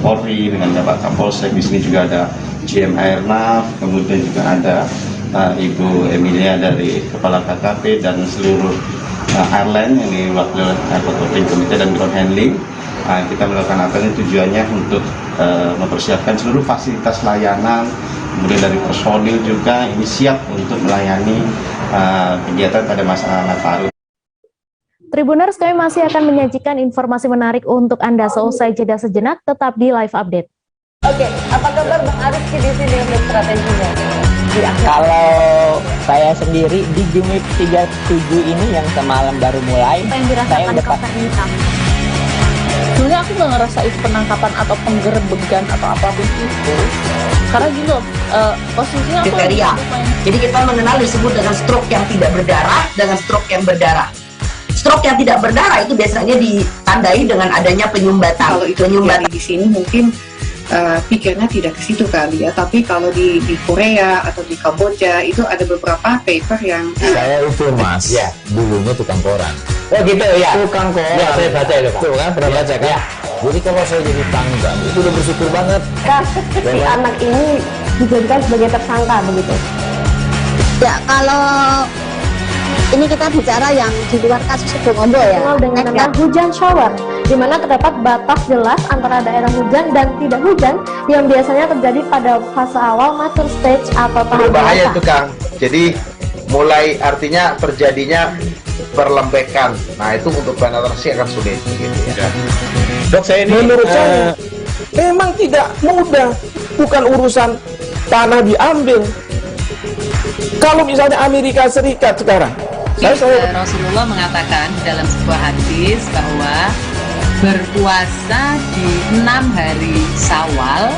Polri, dengan Bapak Kapolsek. Di sini juga ada GM Airnav, kemudian juga ada Ibu Emilia dari Kepala KKP dan seluruh airline yang diwakili Airport Operating Committee dan Ground Handling. Kita melakukan apel ini tujuannya untuk mempersiapkan seluruh fasilitas layanan, kemudian dari personil juga ini siap untuk melayani kegiatan pada masa Nataru. Tribuners, kami masih akan menyajikan informasi menarik untuk Anda seusai jeda sejenak, tetap di live update. Oke, apa kabar Bang Arif di sini untuk strateginya? Kalau saya sendiri di Jumip 37 ini yang semalam baru mulai, Apa yang dirasakan Kapten Hitam? Sebenarnya aku nggak ngerasa itu penangkapan atau penggerebegan atau apapun itu. Karena gini loh, posisinya aku kriteria. Jadi kita mengenal disebut dengan stroke yang tidak berdarah dengan stroke yang berdarah. Stroke yang tidak berdarah itu biasanya ditandai dengan adanya penyumbatan. Kalau itu penyumbatan di sini mungkin pikirnya tidak ke situ kali ya, tapi kalau di Korea atau di Kamboja itu ada beberapa paper yang Saya itu Mas, ya dulunya tukang koran. Oh gitu ya, Tukang koran. Ya, saya baca itu Pak. Tuh kan, pernah baca kan? Ya. Jadi kalau saya jadi pangdam itu udah bersyukur banget. Si anak ini dijadikan sebagai tersangka begitu. Ya, kalau ini kita bicara yang di luar kasus Situbondo ya. Dengan nama hujan shower, di mana terdapat batas jelas antara daerah hujan dan tidak hujan yang biasanya terjadi pada fase awal mature stage atau tahap Berbahaya dewasa. itu Kang. Jadi mulai artinya terjadinya perlembekan. Nah itu untuk penetrasi akan sulit gitu ya. Dok, saya ini menurut saya memang tidak mudah, bukan urusan tanah diambil. Kalau misalnya Amerika Serikat sekarang, Rasulullah mengatakan dalam sebuah hadis bahwa berpuasa di 6 hari Syawal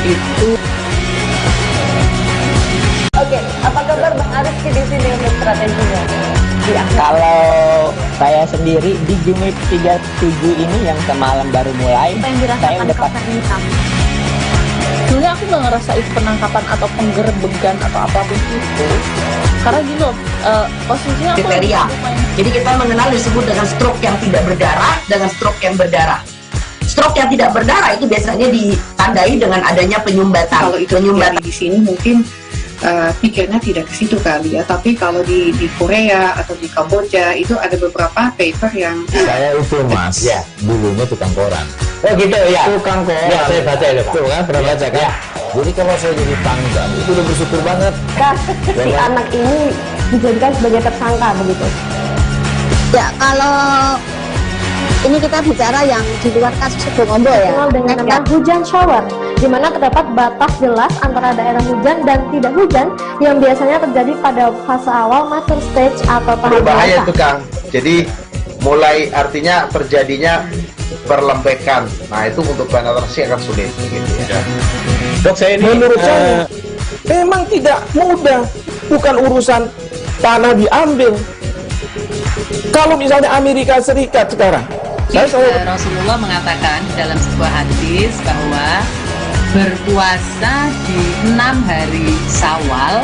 itu. Oke, apa kabar Bang Arif di sini untuk strateginya? Kalau saya sendiri di Jumip 37 ini yang semalam baru mulai, Apa yang saya dirasakan udah Kapten Hitam? Sebenarnya aku nggak ngerasa itu penangkapan atau penggerebegan atau apapun itu. Karena gini loh, posisinya aku kriteria. Jadi kita mengenal disebut dengan stroke yang tidak berdarah dengan stroke yang berdarah. Stroke yang tidak berdarah itu biasanya ditandai dengan adanya penyumbatan. Kalau itu penyumbatan di sini mungkin pikirnya tidak ke situ kali ya, tapi kalau di Korea atau di Kamboja itu ada beberapa paper yang saya itu Mas, ya dulunya tukang koran. Oh gitu ya, Tukang koran. Ya, saya baca itu Pak. Tuh kan, pernah baca kan? Ya. Jadi kalau saya jadi pangdam itu udah bersyukur banget. Si anak ini dijadikan sebagai tersangka begitu. Ya, kalau ini kita bicara yang di luar kasus Situbondo ya. Dengan nama hujan shower, di mana terdapat batas jelas antara daerah hujan dan tidak hujan yang biasanya terjadi pada fase awal mature stage atau tahap Berbahaya dewasa. itu Kang. Jadi mulai artinya terjadinya perlembekan. Nah itu untuk penetrasi akan sulit gitu ya. Dok, saya ini menurut saya memang tidak mudah, bukan urusan tanah diambil. Kalau misalnya Amerika Serikat sekarang, Rasulullah mengatakan dalam sebuah hadis bahwa berpuasa di 6 hari Syawal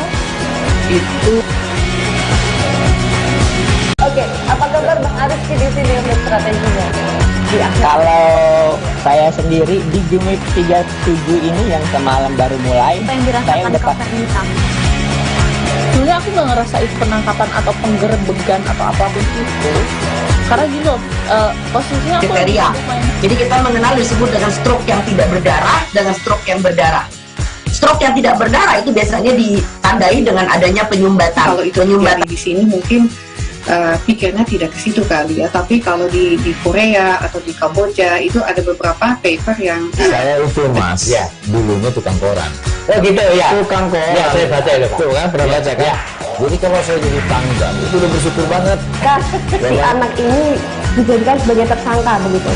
itu. Oke, apa kabar Bang Arif di sini untuk strateginya? Kalau saya sendiri di Jumip 37 ini yang semalam baru mulai, Apa yang saya dirasakan udah Kapten Hitam? Sebenarnya aku nggak ngerasa itu penangkapan atau penggerebegan atau apapun itu. Karena gini loh, posisinya aku kriteria. Jadi kita mengenal disebut dengan stroke yang tidak berdarah dengan stroke yang berdarah. stroke yang tidak berdarah itu biasanya ditandai dengan adanya penyumbatan. Kalau itu terjadi di sini mungkin pikirnya tidak ke situ kali ya, tapi kalau di Korea atau di Kamboja itu ada beberapa paper yang saya itu mas, ya dulunya tukang koran. Oh gitu ya, tukang koran. Ya saya baca itu Pak. Tuh kan pernah baca kan? Ya. Jadi kalau saya jadi tanggal itu udah bersyukur banget. Si anak ini dijadikan sebagai tersangka begitu.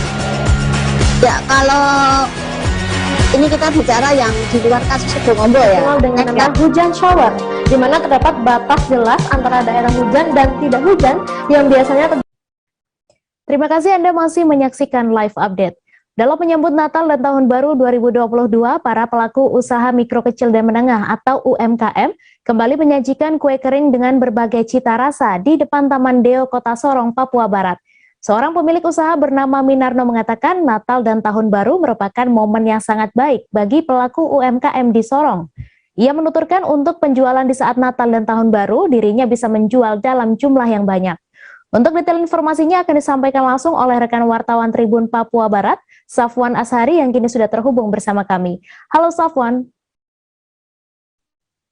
Ya kalau ini kita bicara yang di luar kasus Sidoarjo ya. Dengan nama hujan shower, di mana terdapat batas jelas antara daerah hujan dan tidak hujan yang biasanya Terima kasih Anda masih menyaksikan live update. Dalam menyambut Natal dan Tahun Baru 2022, para pelaku usaha mikro kecil dan menengah atau UMKM kembali menyajikan kue kering dengan berbagai cita rasa di depan Taman Deo, Kota Sorong, Papua Barat. Seorang pemilik usaha bernama Minarno mengatakan Natal dan Tahun Baru merupakan momen yang sangat baik bagi pelaku UMKM di Sorong. Ia menuturkan untuk penjualan di saat Natal dan Tahun Baru, dirinya bisa menjual dalam jumlah yang banyak. Untuk detail informasinya akan disampaikan langsung oleh rekan wartawan Tribun Papua Barat, Safwan Ashari yang kini sudah terhubung bersama kami. Halo Safwan.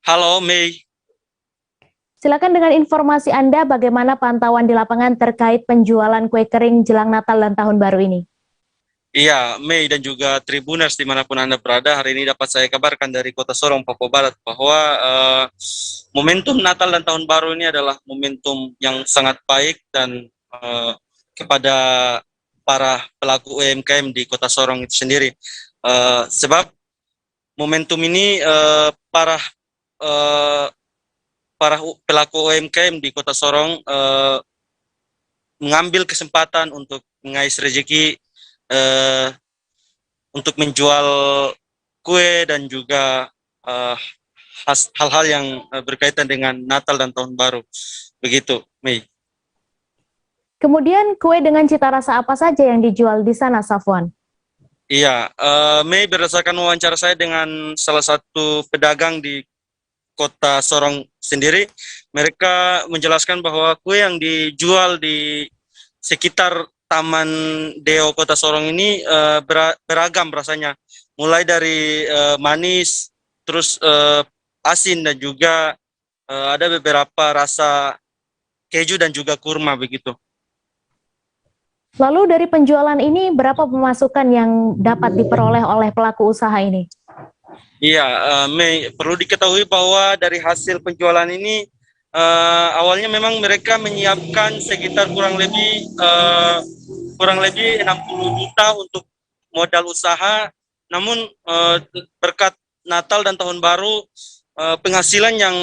Halo Mei. Silakan dengan informasi Anda bagaimana pantauan di lapangan terkait penjualan kue kering jelang Natal dan Tahun Baru ini. Iya, Mei dan juga Tribuners dimanapun Anda berada, hari ini dapat saya kabarkan dari Kota Sorong, Papua Barat bahwa momentum Natal dan Tahun Baru ini adalah momentum yang sangat baik dan kepada para pelaku UMKM di Kota Sorong itu sendiri. Sebab momentum ini para pelaku UMKM di Kota Sorong mengambil kesempatan untuk mengais rezeki untuk menjual kue dan juga hal-hal yang berkaitan dengan Natal dan Tahun Baru. Begitu, Mei. Kemudian kue dengan cita rasa apa saja yang dijual di sana, Safwan? Iya, Mei, berdasarkan wawancara saya dengan salah satu pedagang di Kota Sorong sendiri, mereka menjelaskan bahwa kue yang dijual di sekitar Taman Deo Kota Sorong ini beragam rasanya, mulai dari manis, terus asin dan juga ada beberapa rasa keju dan juga kurma begitu. Lalu dari penjualan ini berapa pemasukan yang dapat diperoleh oleh pelaku usaha ini? Iya, Mei, perlu diketahui bahwa dari hasil penjualan ini awalnya memang mereka menyiapkan sekitar kurang lebih 60 juta untuk modal usaha. Namun berkat Natal dan Tahun Baru, penghasilan yang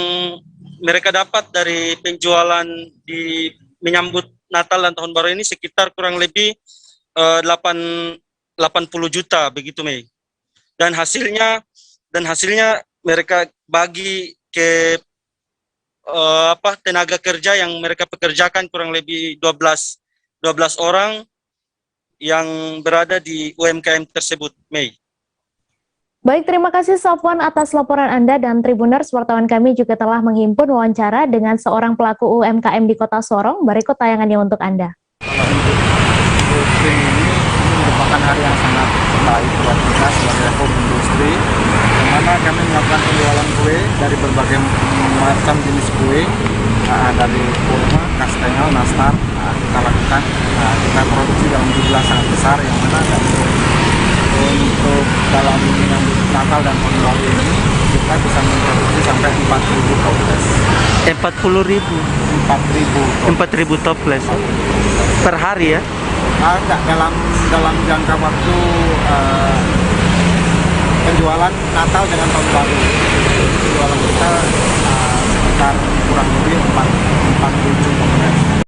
mereka dapat dari penjualan di menyambut Natal dan Tahun Baru ini sekitar kurang lebih 80 juta begitu, Mei. Dan hasilnya mereka bagi ke tenaga kerja yang mereka pekerjakan kurang lebih 12 orang yang berada di UMKM tersebut, Mei. Baik, terima kasih Safwan atas laporan Anda, dan Tribuners, wartawan kami juga telah menghimpun wawancara dengan seorang pelaku UMKM di Kota Sorong. Berikut tayangannya untuk Anda. Ini merupakan hari yang sangat baik buat kita sebagai home industry, di mana kami melakukan penjualan kue dari berbagai macam jenis kue, dari kurma, kastengel, nastar, kita lakukan, kita produksi dalam jumlah sangat besar, yang mana untuk dalam menyambut Natal dan Tahun Baru ini kita bisa memproduksi sampai 4.000 toples. 4.000 toples per hari ya? Enggak, dalam jangka waktu penjualan Natal dengan Tahun Baru. Penjualan kita sekitar kurang lebih 4.000 toples.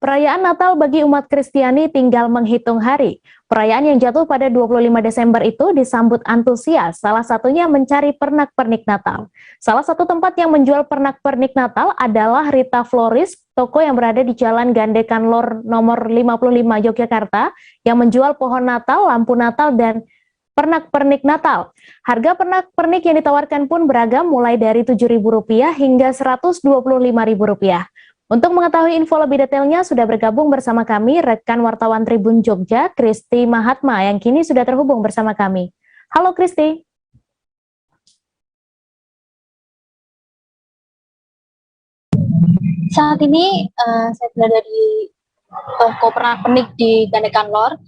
Perayaan Natal bagi umat Kristiani tinggal menghitung hari. Perayaan yang jatuh pada 25 Desember itu disambut antusias, salah satunya mencari pernak-pernik Natal. Salah satu tempat yang menjual pernak-pernik Natal adalah Rita Floris, toko yang berada di Jalan Gandekan Lor nomor 55 Yogyakarta, yang menjual pohon Natal, lampu Natal, dan pernak-pernik Natal. Harga pernak-pernik yang ditawarkan pun beragam, mulai dari Rp7.000 hingga Rp125.000. Untuk mengetahui info lebih detailnya, sudah bergabung bersama kami rekan wartawan Tribun Jogja, Kristi Mahatma, yang kini sudah terhubung bersama kami. Halo Kristi. Saat ini saya berada di toko pernak-pernik di Gandekan Lor.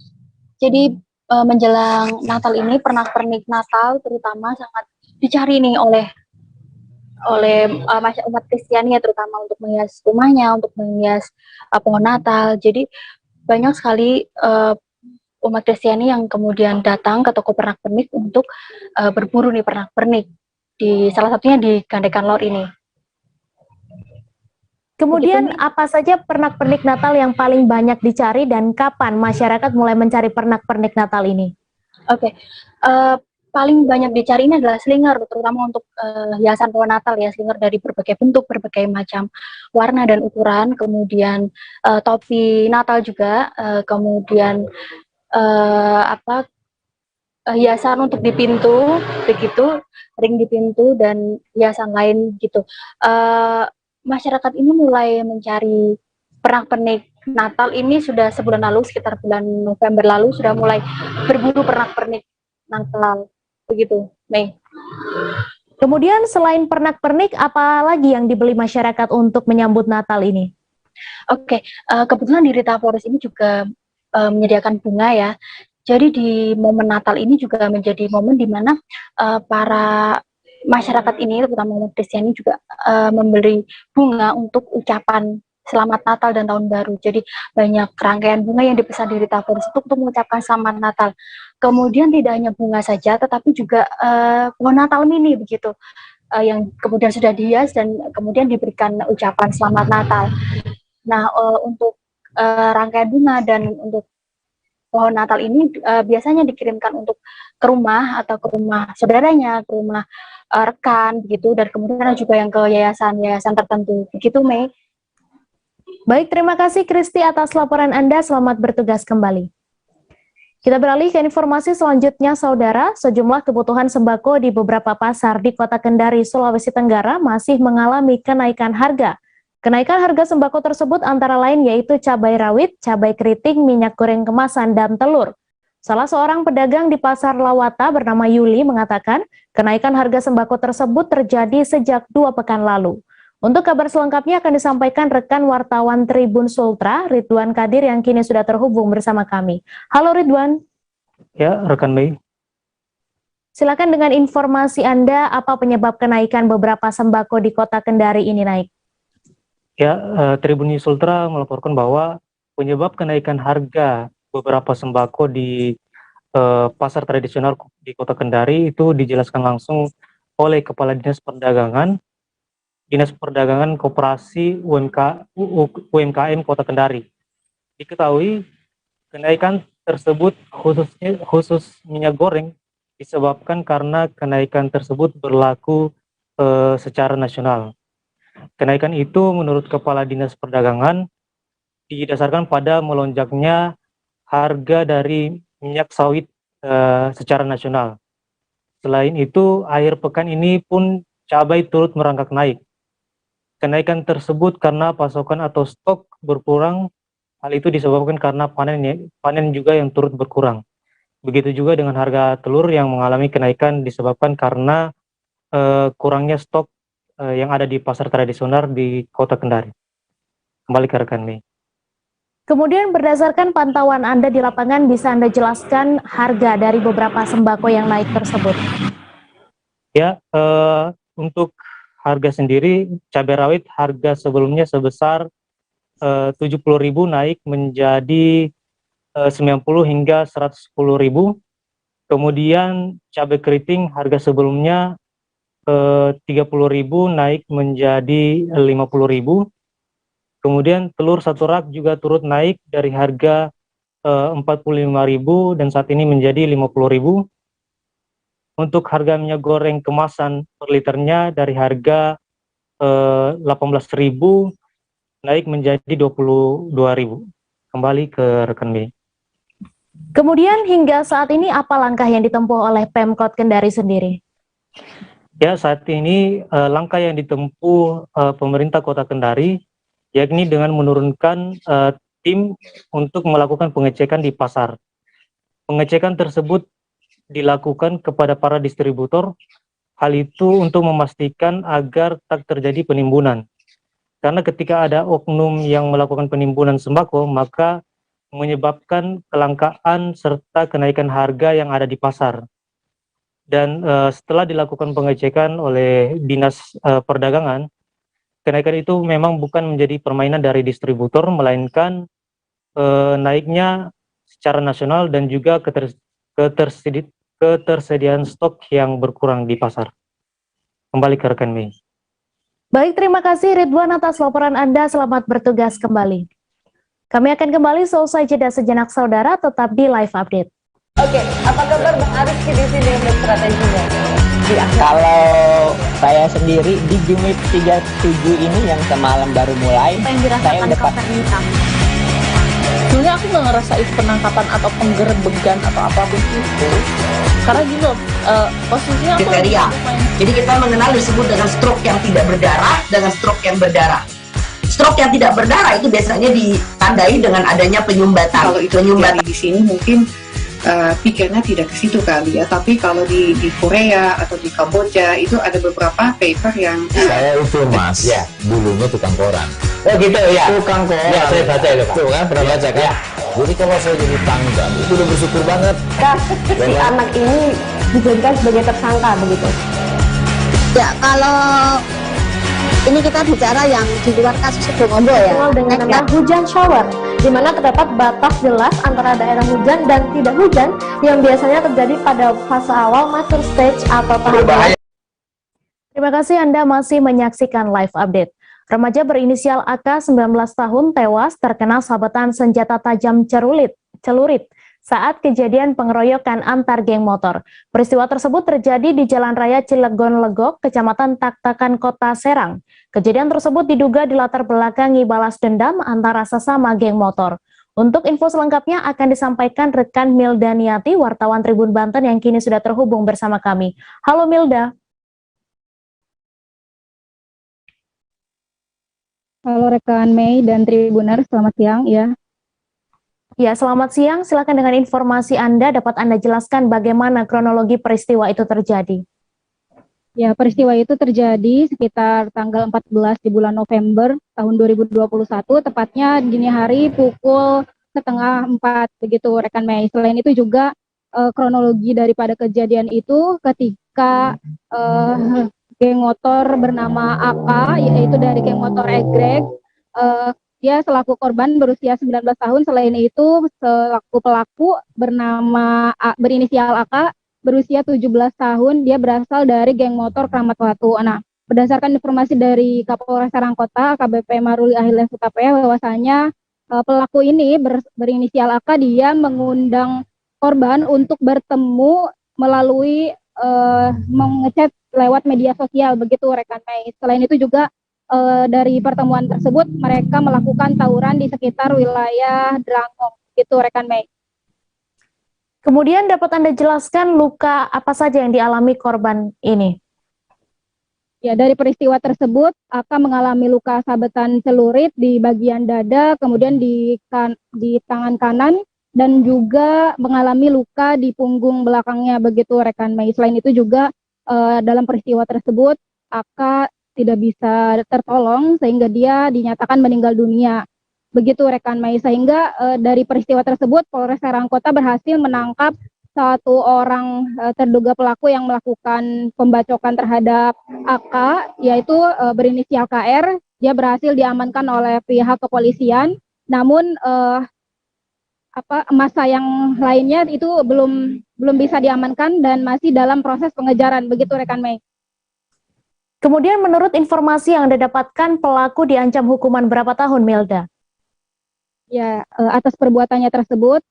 Jadi menjelang Natal ini pernak-pernik Natal terutama sangat dicari nih oleh umat Kristiani ya, terutama untuk menghias rumahnya, untuk menghias pohon Natal. Jadi banyak sekali umat Kristiani yang kemudian datang ke toko pernak-pernik untuk berburu nih pernak-pernik, di salah satunya di Gandekan Lor ini. Kemudian apa saja pernak-pernik Natal yang paling banyak dicari dan kapan masyarakat mulai mencari pernak-pernik Natal ini? Oke, paling banyak dicari ini adalah slinger, terutama untuk hiasan pohon Natal ya, slinger dari berbagai bentuk, berbagai macam warna dan ukuran, kemudian topi Natal juga, kemudian hiasan untuk di pintu, begitu, ring di pintu dan hiasan lain gitu. Masyarakat ini mulai mencari pernak-pernik Natal ini sudah sebulan lalu, sekitar bulan November lalu sudah mulai berburu pernak-pernik Natal, begitu, Mei. Kemudian selain pernak-pernik, apa lagi yang dibeli masyarakat untuk menyambut Natal ini? Oke, kebetulan di Rita Forest ini juga menyediakan bunga ya. Jadi di momen Natal ini juga menjadi momen di mana para masyarakat ini, terutama umat Kristiani juga memberi bunga untuk ucapan Selamat Natal dan Tahun Baru. Jadi banyak rangkaian bunga yang dipesan di Rita Forest untuk mengucapkan Selamat Natal. Kemudian tidak hanya bunga saja, tetapi juga pohon Natal mini begitu, yang kemudian sudah dihias dan kemudian diberikan ucapan Selamat Natal. Nah, untuk rangkaian bunga dan untuk pohon Natal ini biasanya dikirimkan untuk ke rumah atau ke rumah saudaranya, ke rumah rekan begitu, dan kemudian juga yang ke yayasan-yayasan tertentu begitu, Mei. Baik, terima kasih Kristi atas laporan Anda. Selamat bertugas kembali. Kita beralih ke informasi selanjutnya, Saudara. Sejumlah kebutuhan sembako di beberapa pasar di Kota Kendari, Sulawesi Tenggara masih mengalami kenaikan harga. Kenaikan harga sembako tersebut antara lain yaitu cabai rawit, cabai keriting, minyak goreng kemasan, dan telur. Salah seorang pedagang di Pasar Lawata bernama Yuli mengatakan kenaikan harga sembako tersebut terjadi sejak 2 pekan lalu. Untuk kabar selengkapnya akan disampaikan rekan wartawan Tribun Sultra, Ridwan Kadir, yang kini sudah terhubung bersama kami. Halo Ridwan. Ya, rekan Mei. Silakan dengan informasi Anda, apa penyebab kenaikan beberapa sembako di Kota Kendari ini naik? Ya, Tribun Sultra melaporkan bahwa penyebab kenaikan harga beberapa sembako di pasar tradisional di Kota Kendari itu dijelaskan langsung oleh Kepala Dinas Perdagangan Koperasi UMKM Kota Kendari. Diketahui kenaikan tersebut khusus minyak goreng disebabkan karena kenaikan tersebut berlaku secara nasional. Kenaikan itu menurut Kepala Dinas Perdagangan didasarkan pada melonjaknya harga dari minyak sawit secara nasional. Selain itu, akhir pekan ini pun cabai turut merangkak naik. Kenaikan tersebut karena pasokan atau stok berkurang. Hal itu disebabkan karena panen juga yang turut berkurang. Begitu juga dengan harga telur yang mengalami kenaikan disebabkan karena kurangnya stok yang ada di pasar tradisional di Kota Kendari. Kembali ke rekan Mei. Kemudian berdasarkan pantauan Anda di lapangan, bisa Anda jelaskan harga dari beberapa sembako yang naik tersebut? Ya, untuk harga sendiri, cabai rawit harga sebelumnya sebesar 70.000 naik menjadi 90 hingga 110.000. Kemudian cabai keriting harga sebelumnya 30.000 naik menjadi 50.000. Kemudian telur satu rak juga turut naik dari harga 45.000 dan saat ini menjadi 50.000. Untuk harga minyak goreng kemasan per liternya dari harga 18.000 naik menjadi 22.000. Kembali ke rekan Mei. Kemudian hingga saat ini apa langkah yang ditempuh oleh Pemkot Kendari sendiri? Ya, saat ini langkah yang ditempuh pemerintah Kota Kendari yakni dengan menurunkan tim untuk melakukan pengecekan di pasar. Pengecekan tersebut dilakukan kepada para distributor, hal itu untuk memastikan agar tak terjadi penimbunan. Karena ketika ada oknum yang melakukan penimbunan sembako, maka menyebabkan kelangkaan serta kenaikan harga yang ada di pasar. Dan setelah dilakukan pengecekan oleh Dinas Perdagangan, kenaikan itu memang bukan menjadi permainan dari distributor, melainkan naiknya secara nasional dan juga ketersediaan stok yang berkurang di pasar. Kembali ke rekan Mei. Baik, terima kasih Ridwan atas laporan Anda. Selamat bertugas kembali. Kami akan kembali seusai jeda sejenak saudara, tetap di Live Update. Oke, apa kabar Bang Ariski di sini untuk strateginya? Kalau saya sendiri di Jumit 37 ini yang semalam baru mulai, Apa yang saya dirasakan udah Kapten Hitam? Sebenarnya aku nggak ngerasain penangkapan atau penggerbegan atau apapun itu. Karena gini loh, posisinya aku kriteria. Jadi kita mengenal disebut dengan stroke yang tidak berdarah dengan stroke yang berdarah. Stroke yang tidak berdarah itu biasanya ditandai dengan adanya penyumbatan. Kalau itu terjadi di sini mungkin pikirnya tidak ke situ kali ya, tapi kalau di Korea atau di Kamboja itu ada beberapa paper yang saya itu mas, ya dulunya tukang koran. Oh gitu ya, tukang koran. Ya saya baca itu pak. Tuh kan pernah baca kan? Ya. Jadi kalau saya jadi tanggal itu udah bersyukur banget. Si anak ini dijadikan sebagai tersangka begitu. Ya kalau ini kita bicara yang di luar kasus Situbondo ya. Dengan nama hujan shower, di mana terdapat batas jelas antara daerah hujan dan tidak hujan yang biasanya terjadi pada fase awal mature stage atau tahap awal. Terima kasih Anda masih menyaksikan Live Update. Remaja berinisial AK 19 tahun tewas terkena sabetan senjata tajam celurit saat kejadian pengeroyokan antar geng motor. Peristiwa tersebut terjadi di Jalan Raya Cilegon Legok, Kecamatan Taktakan, Kota Serang. Kejadian tersebut diduga dilatar belakangi balas dendam antara sesama geng motor. Untuk info selengkapnya akan disampaikan rekan Milda Niati, wartawan Tribun Banten yang kini sudah terhubung bersama kami. Halo Milda. Halo rekan Mei dan Tribuner, selamat siang ya. Ya, selamat siang. Silakan dengan informasi Anda, dapat Anda jelaskan bagaimana kronologi peristiwa itu terjadi? Ya, peristiwa itu terjadi sekitar tanggal 14 di bulan November tahun 2021, tepatnya dini hari pukul 3:30 begitu rekan Mei. Selain itu juga kronologi daripada kejadian itu ketika geng motor bernama AK, yaitu dari geng motor Egreg, dia selaku korban berusia 19 tahun, selain itu selaku pelaku berinisial AK berusia 17 tahun, dia berasal dari geng motor Kramat Watu. Nah, berdasarkan informasi dari Kapolres Serang Kota, AKBP Maruli Ahilya Sutapaya, bahwasanya pelaku ini berinisial AK, dia mengundang korban untuk bertemu melalui mengechat lewat media sosial, begitu rekan Mei. Selain itu juga dari pertemuan tersebut mereka melakukan tawuran di sekitar wilayah Drangong, gitu rekan Mei. Kemudian dapat Anda jelaskan luka apa saja yang dialami korban ini? Ya, dari peristiwa tersebut akan mengalami luka sabetan celurit di bagian dada, kemudian di tangan kanan, dan juga mengalami luka di punggung belakangnya, begitu rekan Mei. Selain itu juga dalam peristiwa tersebut AK tidak bisa tertolong sehingga dia dinyatakan meninggal dunia, begitu rekan Mei. Sehingga dari peristiwa tersebut Polres Serang Kota berhasil menangkap satu orang terduga pelaku yang melakukan pembacokan terhadap AK, yaitu berinisial KR. Dia berhasil diamankan oleh pihak kepolisian, namun masa yang lainnya itu belum bisa diamankan dan masih dalam proses pengejaran, begitu rekan Mei. Kemudian menurut informasi yang Anda dapatkan, pelaku diancam hukuman berapa tahun, Milda? Ya, atas perbuatannya tersebut,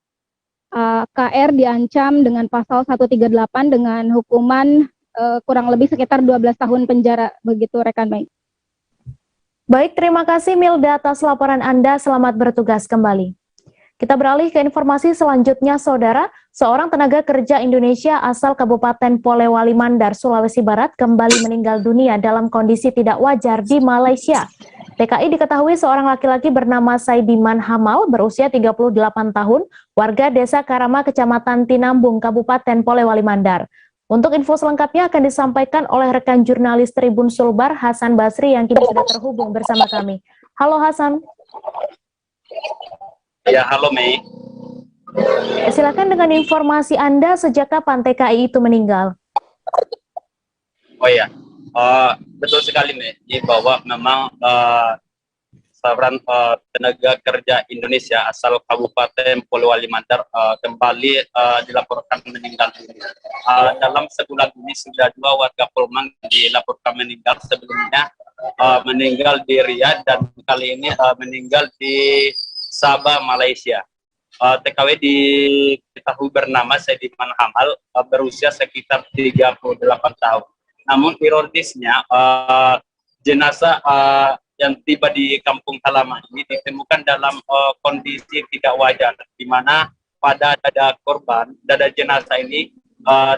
KR diancam dengan pasal 138 dengan hukuman kurang lebih sekitar 12 tahun penjara, begitu rekan Mei. Baik, terima kasih Milda atas laporan Anda, selamat bertugas kembali. Kita beralih ke informasi selanjutnya, Saudara. Seorang tenaga kerja Indonesia asal Kabupaten Polewali Mandar, Sulawesi Barat kembali meninggal dunia dalam kondisi tidak wajar di Malaysia. TKI diketahui seorang laki-laki bernama Saidiman Hamal berusia 38 tahun, warga Desa Karama, Kecamatan Tinambung, Kabupaten Polewali Mandar. Untuk info selengkapnya akan disampaikan oleh rekan jurnalis Tribun Sulbar, Hasan Basri, yang kini sudah terhubung bersama kami. Halo Hasan. Ya, halo Mei. Silakan dengan informasi Anda, sejak kapan TKI itu meninggal? Oh ya, betul sekali Mei, bahwa memang seorang tenaga kerja Indonesia asal Kabupaten Polewali Mandar kembali dilaporkan meninggal. Dalam sebulan ini sudah 2 warga Polman dilaporkan meninggal. Sebelumnya meninggal di Riyadh dan kali ini meninggal di Sabah, Malaysia. TKW diketahui bernama Sediman Hamal, berusia sekitar 38 tahun. Namun ironisnya jenazah yang tiba di kampung halaman ini ditemukan dalam kondisi tidak wajar, di mana pada dada korban, dada jenazah ini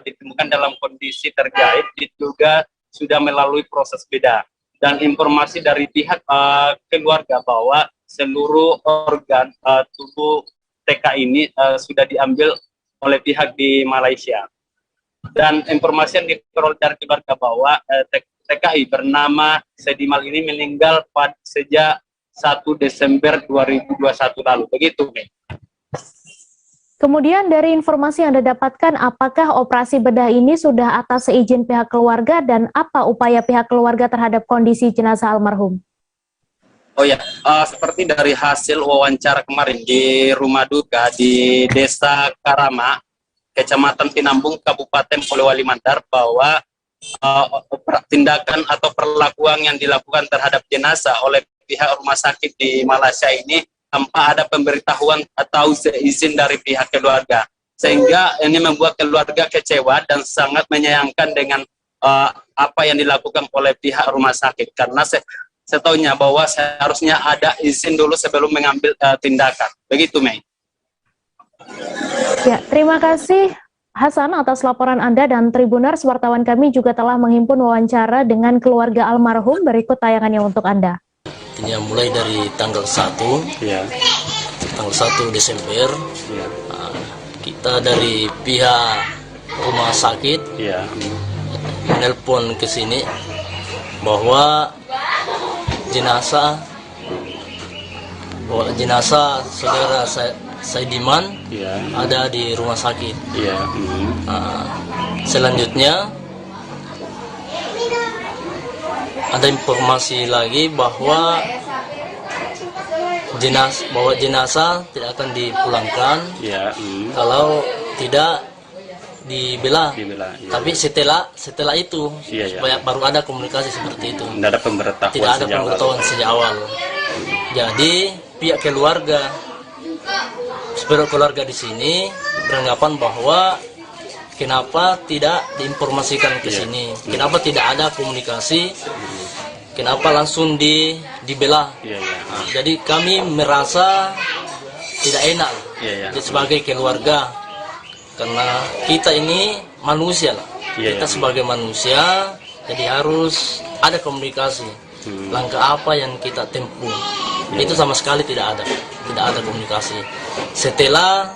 ditemukan dalam kondisi terjahit, diduga sudah melalui proses bedah. Dan informasi dari pihak keluarga bahwa seluruh organ tubuh TK ini sudah diambil oleh pihak di Malaysia. Dan informasi yang diperoleh dari keluarga bahwa TKI bernama Sedimal ini meninggal sejak 1 Desember 2021 lalu. Begitu, Mei. Kemudian dari informasi yang Anda dapatkan, apakah operasi bedah ini sudah atas seizin pihak keluarga dan apa upaya pihak keluarga terhadap kondisi jenazah almarhum? Oh ya, seperti dari hasil wawancara kemarin di rumah duka di Desa Karama, Kecamatan Tinambung, Kabupaten Polewali Mandar, bahwa tindakan atau perlakuan yang dilakukan terhadap jenazah oleh pihak rumah sakit di Malaysia ini tanpa ada pemberitahuan atau izin dari pihak keluarga, sehingga ini membuat keluarga kecewa dan sangat menyayangkan dengan apa yang dilakukan oleh pihak rumah sakit, karena setahunya bahwa seharusnya ada izin dulu sebelum mengambil tindakan. Begitu, Mei. Ya, terima kasih Hasan atas laporan Anda, dan Tribuners, wartawan kami juga telah menghimpun wawancara dengan keluarga almarhum. Berikut tayangannya untuk Anda. Ini yang mulai dari tanggal 1, tanggal 1 Desember, kita dari pihak rumah sakit menelpon ke sini bahwa jenazah saudara Sediman ada di rumah sakit. Selanjutnya ada informasi lagi bahwa jenazah tidak akan dipulangkan kalau tidak dibela. Tapi setelah itu supaya baru ada komunikasi seperti itu. Tidak ada pemberitahuan sejak awal. Jadi pihak keluarga di sini beranggapan bahwa kenapa tidak diinformasikan ke sini, kenapa tidak ada komunikasi, kenapa langsung dibela. Jadi kami merasa tidak enak sebagai keluarga, karena kita ini manusia lah, kita sebagai manusia, jadi harus ada komunikasi. Langkah apa yang kita tempuh, itu sama sekali tidak ada komunikasi. Setelah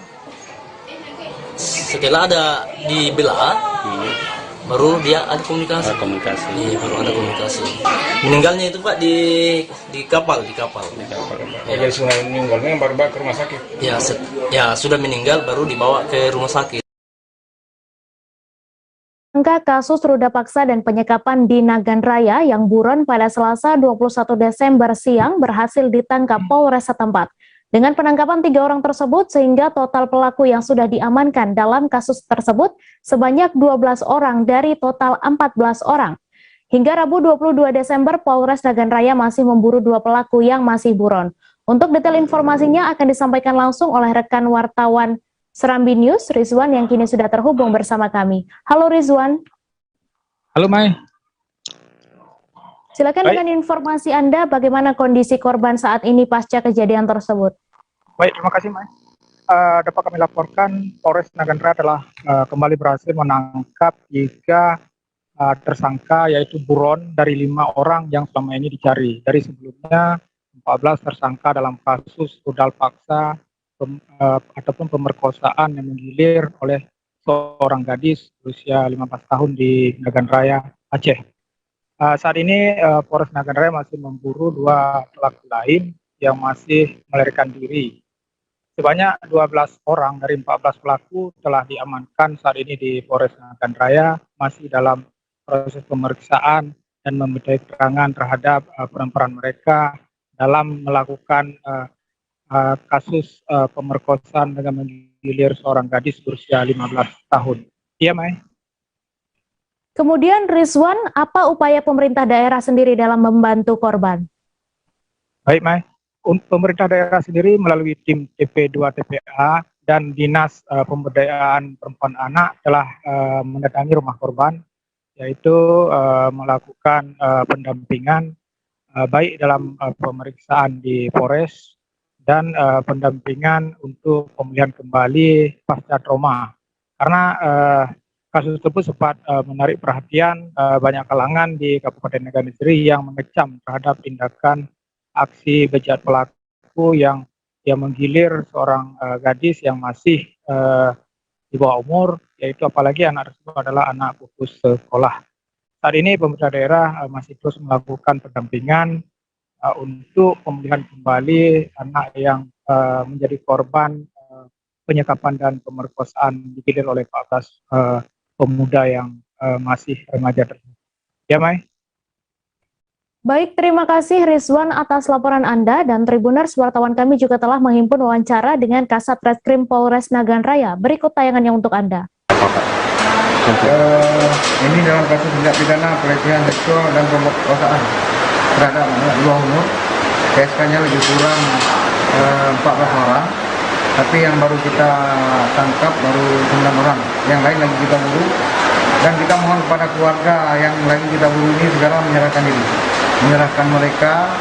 ada dibela, baru dia ada komunikasi. Iya, baru ada komunikasi. Meninggalnya itu Pak di kapal. Jadi sudah meninggalnya baru ke rumah sakit. Ya sudah meninggal baru dibawa ke rumah sakit. Angka kasus ruda paksa dan penyekapan di Nagan Raya yang buron pada Selasa 21 Desember siang berhasil ditangkap Polres setempat. Dengan penangkapan 3 orang tersebut, sehingga total pelaku yang sudah diamankan dalam kasus tersebut sebanyak 12 orang dari total 14 orang. Hingga Rabu 22 Desember, Polres Nagan Raya masih memburu 2 pelaku yang masih buron. Untuk detail informasinya akan disampaikan langsung oleh rekan wartawan Serambi News, Rizwan, yang kini sudah terhubung bersama kami. Halo Rizwan. Halo Mai. Silakan dengan informasi Anda, bagaimana kondisi korban saat ini pasca kejadian tersebut. Baik, terima kasih Mai. Dapat kami laporkan, Polres Nagan Raya telah kembali berhasil menangkap 3 tersangka, yaitu buron dari 5 orang yang selama ini dicari. Dari sebelumnya 14 tersangka dalam kasus rudal paksa ataupun pemerkosaan yang menggilir oleh seorang gadis berusia 15 tahun di Nagan Raya, Aceh. Saat ini Polres Nagan Raya masih memburu 2 pelaku lain yang masih melarikan diri. Sebanyak 12 orang dari 14 pelaku telah diamankan saat ini di Polres Nagan Raya, masih dalam proses pemeriksaan dan memintai keterangan terhadap peran-peran mereka dalam melakukan kasus pemerkosaan dengan menggilir seorang gadis berusia 15 tahun. Iya, Mai? Kemudian Rizwan, apa upaya pemerintah daerah sendiri dalam membantu korban? Baik, Mai. Pemerintah daerah sendiri melalui tim TP2 TPA dan Dinas Pemberdayaan Perempuan Anak telah mendatangi rumah korban, yaitu melakukan pendampingan baik dalam pemeriksaan di Polres dan pendampingan untuk pemulihan kembali pasca trauma. Karena kasus tersebut sempat menarik perhatian banyak kalangan di Kabupaten Naga Negeri yang mengecam terhadap tindakan aksi bejat pelaku yang menggilir seorang gadis yang masih di bawah umur, yaitu apalagi anak tersebut adalah anak putus sekolah. Saat ini pemerintah daerah masih terus melakukan pendampingan untuk pemulihan kembali anak yang menjadi korban penyekapan dan pemerkosaan digilir oleh 14 pemuda yang masih remaja tersebut. Ya, Mai? Baik, terima kasih Rizwan atas laporan Anda, dan Tribuners, wartawan kami juga telah menghimpun wawancara dengan Kasat Reskrim Polres Nagan Raya. Berikut tayangannya untuk Anda. Ini dalam kasus tindak pidana pelecehan seksual dan pemerkosaan terhadap anak di bawah umur. PSK-nya lebih kurang 14 orang, tapi yang baru kita tangkap baru 9 orang. Yang lain lagi kita buru, dan kita mohon kepada keluarga yang lagi kita buru ini segera menyerahkan diri. Menyerahkan mereka,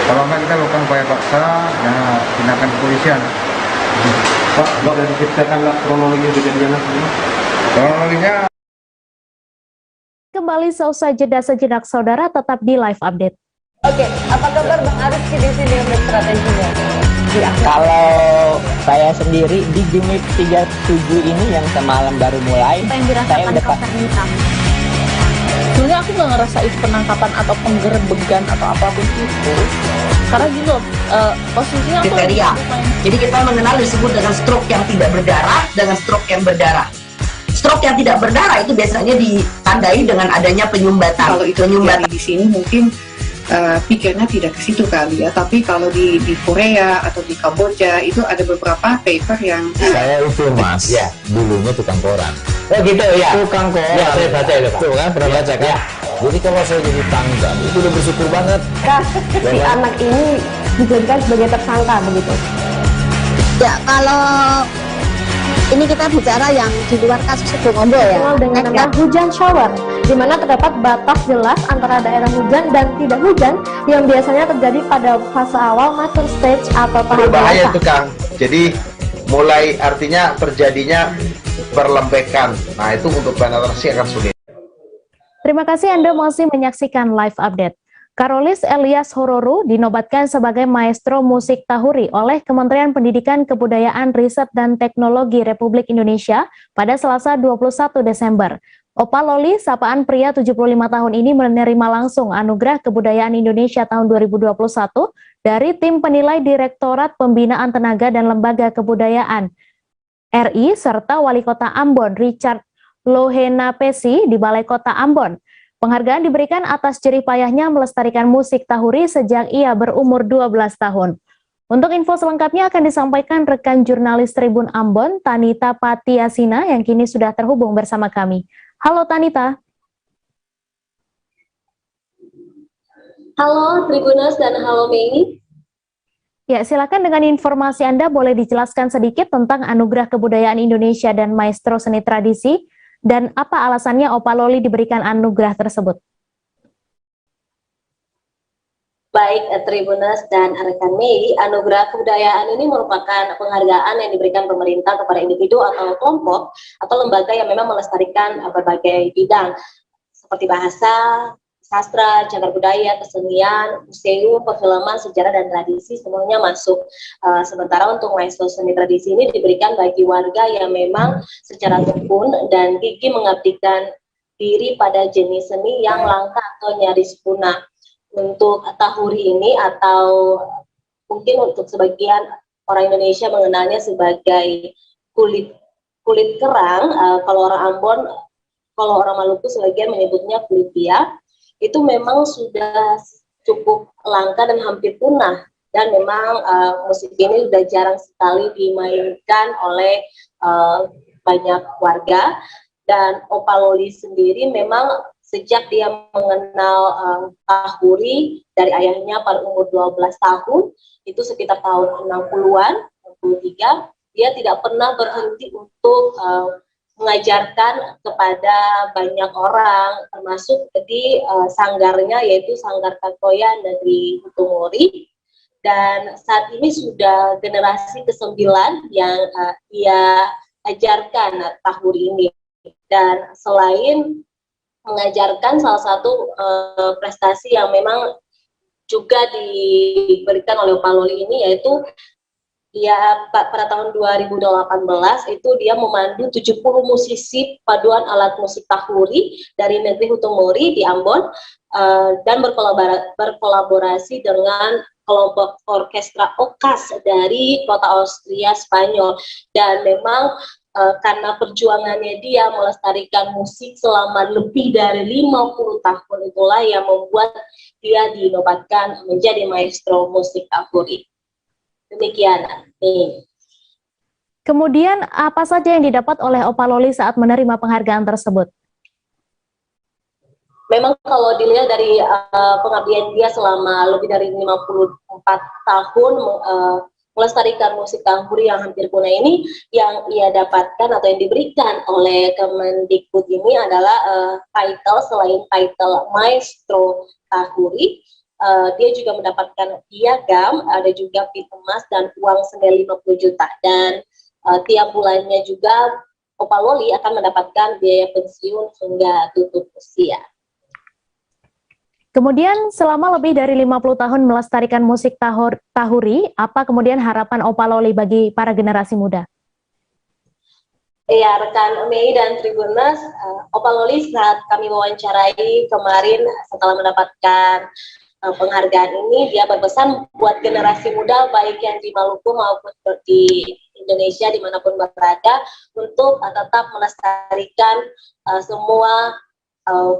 kalau enggak kita lakukan upaya paksa dan tindakan kepolisian. Pak, boleh diceritakan kronologi kejadiannya semua? Kronologinya. Kembali seusai jeda sejenak, saudara, tetap di live update. Oke, apa kabar Bang Ariski di sini untuk strateginya? Kalau saya sendiri di Gimik 37 ini yang semalam baru mulai, saya udah sebenarnya aku nggak ngerasain penangkapan atau penggerebegan atau apapun itu, karena gitu posisinya aku kriteria. Jadi kita mengenal disebut dengan stroke yang tidak berdarah dengan stroke yang berdarah. Stroke yang tidak berdarah itu biasanya ditandai dengan adanya penyumbatan. Kalau itu terjadi di sini mungkin pikirnya tidak ke situ kali ya, tapi kalau di Korea atau di Kamboja itu ada beberapa paper yang saya itu Mas, ya dulunya tukang koran. Oh gitu ya, tukang koran. Ya saya baca itu Pak. Tuh kan pernah baca kan? Ya. Jadi kalau saya jadi tanggal itu udah bersyukur banget. Si anak ini dijadikan sebagai tersangka begitu. Ya, kalau ini kita bicara yang di luar kasus Sido Ngombo ya. Dengan nama hujan shower, di mana terdapat batas jelas antara daerah hujan dan tidak hujan yang biasanya terjadi pada fase awal mature stage atau tahap berbahaya biasa. itu Kang. Jadi mulai artinya terjadinya perlembekan. Nah itu untuk penetrasi akan sulit. Terima kasih Anda masih menyaksikan live update. Karolis Elias Hororu dinobatkan sebagai maestro musik tahuri oleh Kementerian Pendidikan Kebudayaan Riset dan Teknologi Republik Indonesia pada Selasa 21 Desember. Opa Loli, sapaan pria 75 tahun ini menerima langsung Anugerah Kebudayaan Indonesia tahun 2021 dari tim penilai Direktorat Pembinaan Tenaga dan Lembaga Kebudayaan RI serta Wali Kota Ambon Richard Lohenapesi di Balai Kota Ambon. Penghargaan diberikan atas jerih payahnya melestarikan musik tahuri sejak ia berumur 12 tahun. Untuk info selengkapnya akan disampaikan rekan jurnalis Tribun Ambon, Tanita Patiasina, yang kini sudah terhubung bersama kami. Halo Tanita. Halo Tribuners dan halo Mei. Ya, silakan dengan informasi Anda boleh dijelaskan sedikit tentang Anugerah Kebudayaan Indonesia dan Maestro Seni Tradisi, dan apa alasannya Opa Loli diberikan anugerah tersebut? Baik Tribuners dan rekan Mei, Anugerah Kebudayaan ini merupakan penghargaan yang diberikan pemerintah kepada individu atau kelompok atau lembaga yang memang melestarikan berbagai bidang seperti bahasa, sastra, cagar budaya, kesenian, museum, perfilman, sejarah dan tradisi semuanya masuk. Sementara untuk maestro seni tradisi ini diberikan bagi warga yang memang secara tekun dan gigih mengabdikan diri pada jenis seni yang langka atau nyaris punah. Untuk tahuri ini atau mungkin untuk sebagian orang Indonesia mengenalnya sebagai kulit kerang, kalau orang Ambon, kalau orang Maluku sebagian menyebutnya kulit biak, itu memang sudah cukup langka dan hampir punah, dan memang musik ini sudah jarang sekali dimainkan oleh banyak warga. Dan Opaloli sendiri memang sejak dia mengenal tahuri dari ayahnya pada umur 12 tahun, itu sekitar tahun 60-an, 63, dia tidak pernah berhenti untuk mengajarkan kepada banyak orang, termasuk di sanggarnya, yaitu Sanggar Kakoya Negeri Hutumori. Dan saat ini sudah generasi ke-9 yang ia ajarkan tahuri ini. Dan selain mengajarkan, salah satu prestasi yang memang juga diberikan oleh Opaloli ini yaitu dia pada tahun 2018 itu dia memandu 70 musisi paduan alat musik tahuri dari negeri Hutumori di Ambon, dan berkolaborasi dengan kelompok orkestra Okas dari kota Austria Spanyol. Dan memang karena perjuangannya dia melestarikan musik selama lebih dari 50 tahun, itulah yang membuat dia dinobatkan menjadi maestro musik tahuri. Demikian. Kemudian apa saja yang didapat oleh Opaloli saat menerima penghargaan tersebut? Memang kalau dilihat dari pengabdian dia selama lebih dari 54 tahun melestarikan musik tahuri yang hampir punah ini, yang ia dapatkan atau yang diberikan oleh Kemendikbud ini adalah title, selain title maestro tahuri, dia juga mendapatkan piagam, ada juga pin emas dan uang senilai 50 juta. Dan tiap bulannya juga Opaloli akan mendapatkan biaya pensiun hingga tutup usia. Kemudian selama lebih dari 50 tahun melestarikan musik tahuri, apa kemudian harapan Opaloli bagi para generasi muda? Ya, rekan Mei dan Tribuners, Opaloli saat kami wawancarai kemarin setelah mendapatkan penghargaan ini, dia berpesan buat generasi muda baik yang di Maluku maupun di Indonesia dimanapun berada untuk tetap melestarikan semua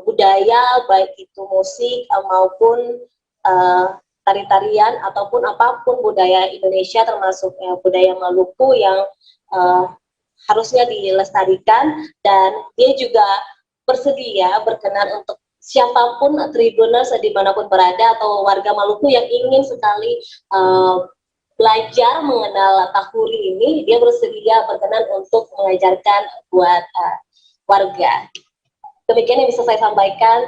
budaya, baik itu musik maupun tari-tarian ataupun apapun budaya Indonesia, termasuk budaya Maluku yang harusnya dilestarikan. Dan dia juga bersedia berkenan untuk siapapun Tribuners dimanapun berada atau warga Maluku yang ingin sekali belajar mengenal tahuri ini, dia bersedia berkenan untuk mengajarkan buat warga. Demikian yang bisa saya sampaikan,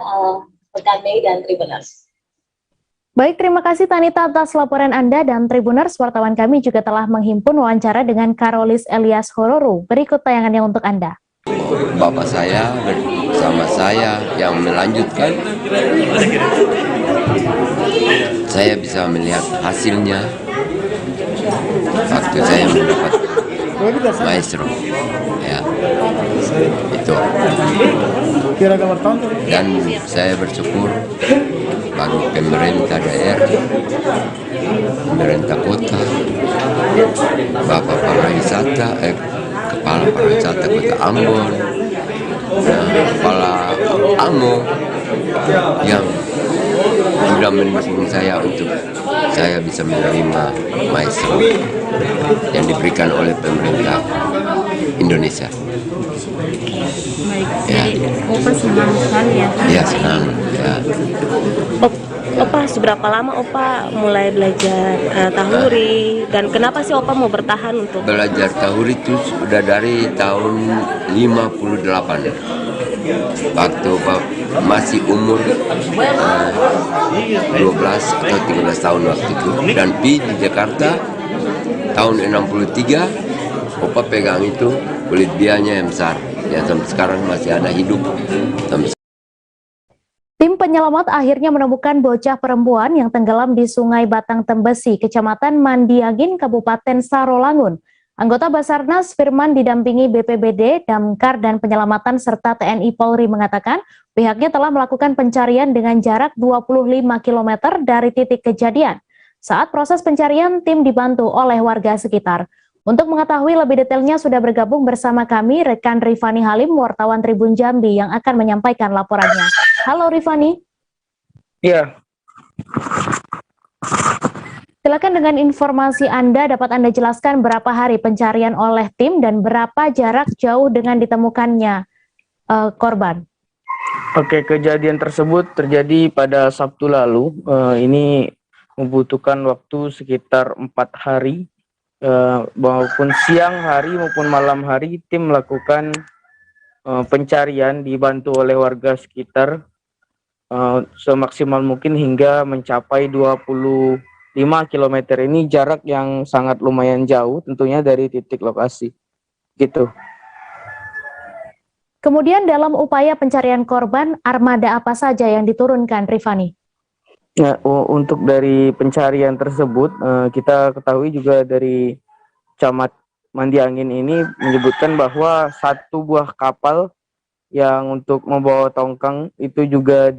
rekan Mei dan Tribuners. Baik, terima kasih Tanita atas laporan Anda, dan Tribuners, wartawan kami juga telah menghimpun wawancara dengan Karolis Elias Hororu. Berikut tayangannya untuk Anda. Bapak saya bersama saya yang melanjutkan, saya bisa melihat hasilnya waktu saya mendapat maestro, ya itu. Dan saya bersyukur bagi pemerintah daerah, pemerintah kota, Bapak Pariwisata, Kepala Pariwisata Kota Ambon, Kepala AMO yang sudah mendukung saya untuk saya bisa menerima maestro yang diberikan oleh pemerintah Indonesia. Baik, Ya. jadi Opa senang sekali ya? Ya, senang. Ya. Opa, seberapa lama Opa mulai belajar tahuri, dan kenapa sih Opa mau bertahan untuk Belajar tahuri itu sudah dari tahun 58. Waktu Opa masih umur 12 atau 13 tahun waktu itu. Dan di Jakarta tahun 63 Opa pegang itu kulit bianya yang besar, yang sampai sekarang masih ada hidup. Tim penyelamat akhirnya menemukan bocah perempuan yang tenggelam di Sungai Batang Tembesi, Kecamatan Mandiangin, Kabupaten Sarolangun. Anggota Basarnas Firman didampingi BPBD, Damkar, dan Penyelamatan serta TNI Polri mengatakan pihaknya telah melakukan pencarian dengan jarak 25 km dari titik kejadian. Saat proses pencarian, tim dibantu oleh warga sekitar. Untuk mengetahui lebih detailnya sudah bergabung bersama kami rekan Rifani Halim, wartawan Tribun Jambi yang akan menyampaikan laporannya. Halo Rifani. Iya. Silakan dengan informasi Anda, dapat Anda jelaskan berapa hari pencarian oleh tim dan berapa jarak jauh dengan ditemukannya korban? Oke, kejadian tersebut terjadi pada Sabtu lalu. Ini membutuhkan waktu sekitar 4 hari. Maupun siang hari maupun malam hari tim melakukan pencarian dibantu oleh warga sekitar semaksimal mungkin hingga mencapai 25 km. Ini jarak yang sangat lumayan jauh tentunya dari titik lokasi gitu. Kemudian dalam upaya pencarian korban, armada apa saja yang diturunkan, Rifani? Nah, untuk dari pencarian tersebut, kita ketahui juga dari Camat Mandiangin ini menyebutkan bahwa satu buah kapal yang untuk membawa tongkang itu juga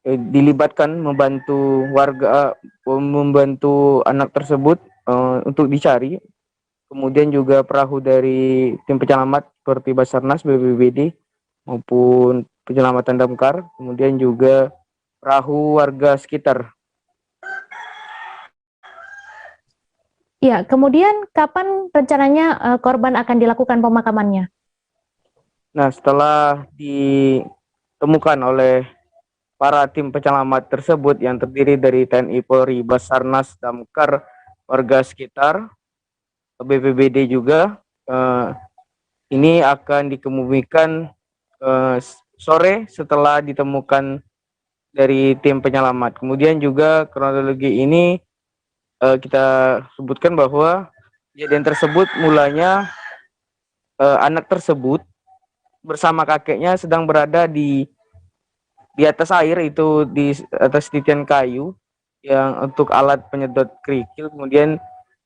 dilibatkan membantu warga, membantu anak tersebut untuk dicari. Kemudian juga perahu dari tim penyelamat seperti Basarnas, BPBD maupun penyelamatan damkar, kemudian juga perahu warga sekitar. Ya, kemudian kapan rencananya korban akan dilakukan pemakamannya? Nah, setelah ditemukan oleh para tim penyelamat tersebut yang terdiri dari TNI Polri, Basarnas, Damkar, warga sekitar, BPBD juga, ini akan dikemumikan sore setelah ditemukan dari tim penyelamat. Kemudian juga kronologi ini kita sebutkan bahwa kejadian tersebut mulanya anak tersebut bersama kakeknya sedang berada di atas air, itu di atas titian kayu yang untuk alat penyedot kerikil. Kemudian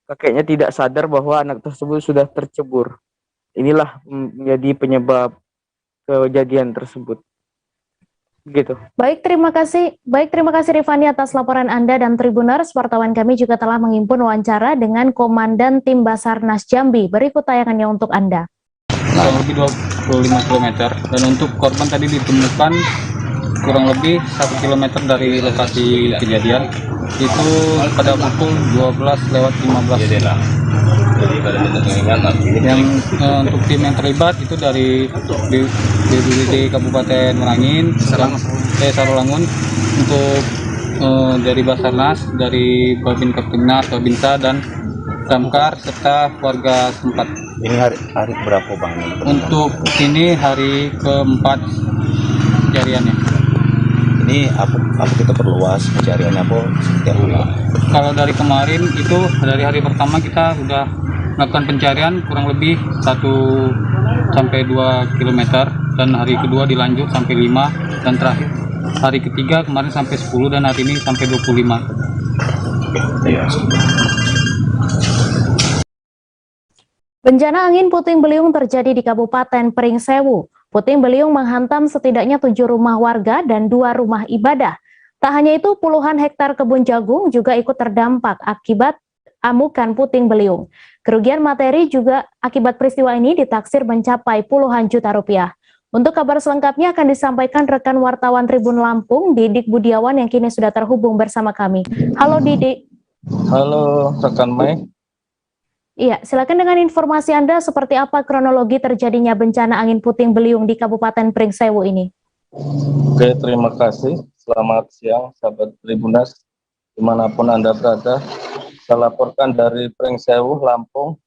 kakeknya tidak sadar bahwa anak tersebut sudah tercebur. Inilah menjadi penyebab kejadian tersebut. Gitu. Baik, terima kasih Rifani atas laporan Anda, dan Tribuners, wartawan kami juga telah menghimpun wawancara dengan Komandan Tim Basarnas Jambi. Berikut tayangannya untuk Anda. Kurang lebih 25 km, dan untuk korban tadi ditemukan kurang lebih 1 km dari lokasi kejadian, itu pada pukul 12:15. Yang untuk tim yang terlibat itu dari BPBD Kabupaten Merangin, Sarolangun, untuk dari Basarnas, dari Babin Kaptimnas, Babinsa, dan Damkar serta warga setempat. Ini hari berapa Bang? Untuk ini hari keempat pencariannya. Ini apa kita perluas pencariannya apa? Kalau dari kemarin itu dari hari pertama kita sudah melakukan pencarian kurang lebih 1-2 km, dan hari kedua dilanjut sampai 5, dan terakhir hari ketiga kemarin sampai 10, dan hari ini sampai 25. Bencana angin puting beliung terjadi di Kabupaten Pringsewu. Puting beliung menghantam setidaknya 7 rumah warga dan 2 rumah ibadah. Tak hanya itu, puluhan hektar kebun jagung juga ikut terdampak akibat amukan puting beliung. Kerugian materi juga akibat peristiwa ini ditaksir mencapai puluhan juta rupiah. Untuk kabar selengkapnya akan disampaikan rekan wartawan Tribun Lampung, Didik Budiawan, yang kini sudah terhubung bersama kami. Halo Didik. Halo rekan Mai. Iya, silakan dengan informasi Anda, seperti apa kronologi terjadinya bencana angin puting beliung di Kabupaten Pringsewu ini? Oke, terima kasih. Selamat siang, sahabat Tribuners, dimanapun Anda berada. Saya laporkan dari Pringsewu, Lampung,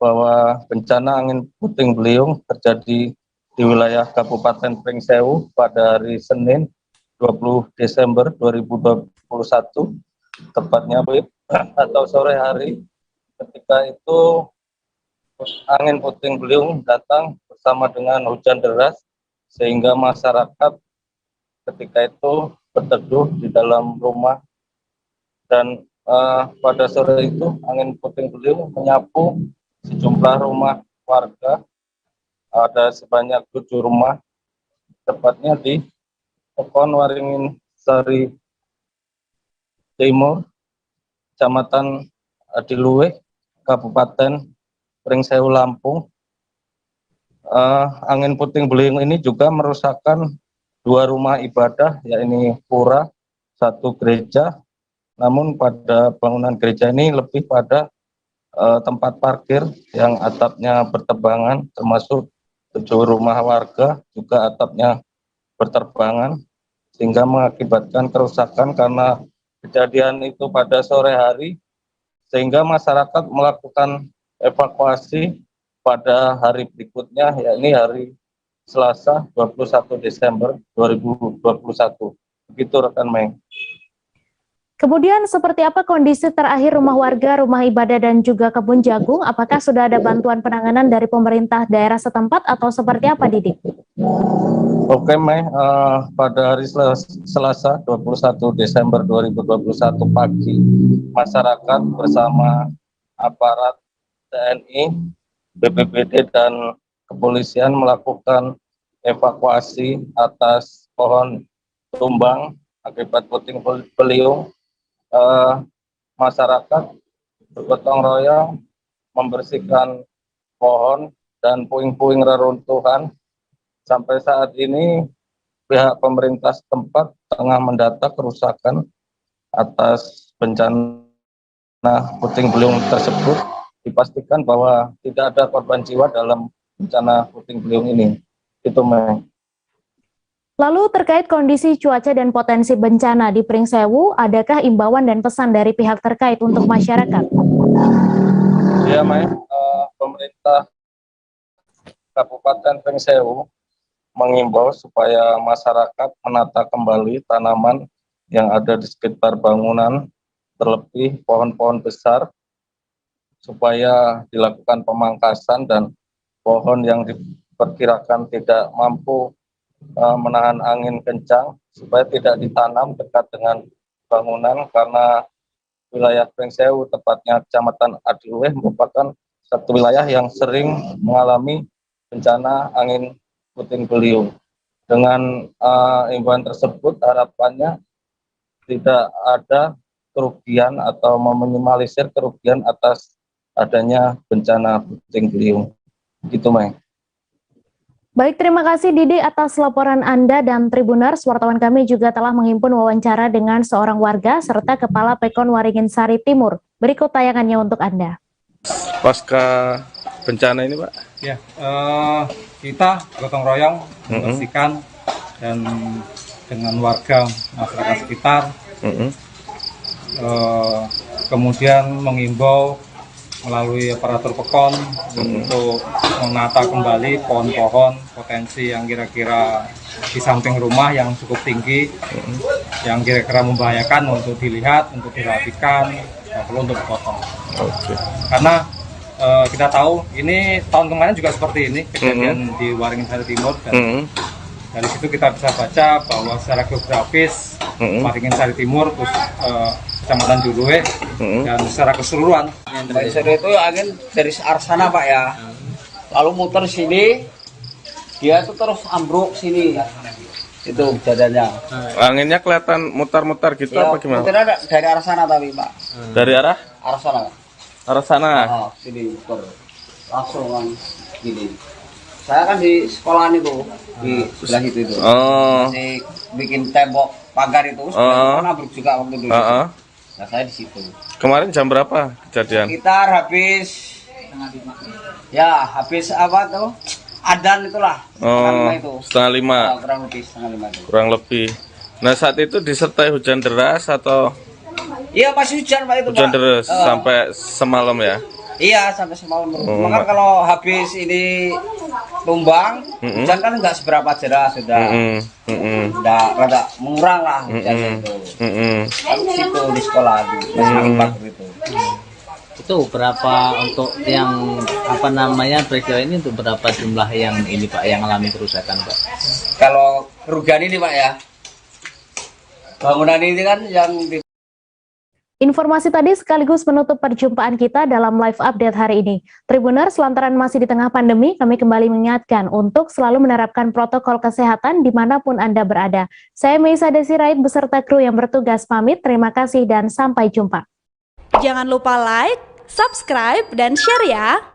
bahwa bencana angin puting beliung terjadi di wilayah Kabupaten Pringsewu pada hari Senin 20 Desember 2021, tepatnya atau sore hari. Ketika itu angin puting beliung datang bersama dengan hujan deras, sehingga masyarakat ketika itu berteduh di dalam rumah, dan pada sore itu angin puting beliung menyapu sejumlah rumah warga. Ada sebanyak 7 rumah, tepatnya di Pekon Waringin Sari Timur, Kecamatan Adiluwe, Kabupaten Pringsewu, Lampung. Angin puting beliung ini juga merusakkan 2 rumah ibadah, yakni pura, 1 gereja. Namun pada bangunan gereja ini lebih pada tempat parkir yang atapnya berterbangan, termasuk 7 rumah warga juga atapnya berterbangan, sehingga mengakibatkan kerusakan karena kejadian itu pada sore hari, sehingga masyarakat melakukan evakuasi pada hari berikutnya, yakni hari Selasa 21 Desember 2021. Begitu rekan Meng. Kemudian seperti apa kondisi terakhir rumah warga, rumah ibadah dan juga kebun jagung? Apakah sudah ada bantuan penanganan dari pemerintah daerah setempat atau seperti apa, Didik? Oke, Mei, pada hari Selasa 21 Desember 2021 pagi, masyarakat bersama aparat TNI, BPBD dan kepolisian melakukan evakuasi atas pohon tumbang akibat puting beliung. Masyarakat bergotong royong membersihkan pohon dan puing-puing reruntuhan. Sampai saat ini pihak pemerintah setempat tengah mendata kerusakan atas bencana puting beliung tersebut. Dipastikan bahwa tidak ada korban jiwa dalam bencana puting beliung ini. Itu, Mei. Lalu terkait kondisi cuaca dan potensi bencana di Pringsewu, adakah imbauan dan pesan dari pihak terkait untuk masyarakat? Ya, Mei, pemerintah Kabupaten Pringsewu mengimbau supaya masyarakat menata kembali tanaman yang ada di sekitar bangunan, terlebih pohon-pohon besar, supaya dilakukan pemangkasan dan pohon yang diperkirakan tidak mampu menahan angin kencang supaya tidak ditanam dekat dengan bangunan, karena wilayah Pringsewu, tepatnya Kecamatan Adiluwe, merupakan satu wilayah yang sering mengalami bencana angin puting beliung. Dengan imbauan tersebut harapannya tidak ada kerugian atau meminimalisir kerugian atas adanya bencana puting beliung. Gitu, Mei. Baik, terima kasih Didi atas laporan Anda, dan Tribuners, wartawan kami juga telah menghimpun wawancara dengan seorang warga serta Kepala Pekon Waringin Sari Timur. Berikut tayangannya untuk Anda. Pasca bencana ini, Pak? Ya, kita gotong royong membersihkan dan dengan warga masyarakat sekitar, kemudian mengimbau melalui aparatur Pekon untuk menata kembali pohon-pohon potensi yang kira-kira di samping rumah yang cukup tinggi, yang kira-kira membahayakan untuk dilihat, untuk dirapikan, perlu untuk dipotong. Karena kita tahu ini tahun kemarin juga seperti ini kejadian di Waringin Sari Timur, dan dari situ kita bisa baca bahwa secara geografis Waringin Sari Timur terus Kecamatan Adiluwe dan secara keseluruhan. Dari sore itu angin dari arah sana, Pak, ya. Lalu muter sini, dia itu terus ambruk sini. Itu kejadiannya. Anginnya kelihatan mutar-mutar gitu Ya, apa gimana? muternya dari arah sana tapi, Pak. Dari arah? Arah sana. Arah sana. Sini muter. Langsung kan gini. Saya kan di sekolahan itu, di sebelah itu. Masih bikin tembok pagar itu, sebelah ambruk juga waktu dulu. Nah, saya di situ. Kemarin jam berapa kejadian? Sekitar habis apa tuh? Adzan itulah. Setengah lima. Kurang lebih setengah lima itu. Kurang lebih. Nah, saat itu disertai hujan deras atau? Iya, masih hujan, Pak, itu, Hujan Pak. deras sampai semalam ya? Iya, sampai semalam. Maka kalau habis ini tumbang, hujan kan nggak seberapa deras sudah. Udah rada mengurang lah hujan itu. Kan situ di sekolah itu, itu. Itu berapa untuk yang peristiwa ini, untuk berapa jumlah yang ini, Pak, yang alami kerusakan, Pak? Kalau kerugian ini, Pak, ya, bangunan ini kan yang Informasi tadi sekaligus menutup perjumpaan kita dalam live update hari ini. Tribuners, lantaran masih di tengah pandemi, kami kembali mengingatkan untuk selalu menerapkan protokol kesehatan dimanapun Anda berada. Saya Meisa Desirait beserta kru yang bertugas pamit. Terima kasih dan sampai jumpa. Jangan lupa like, subscribe, dan share ya!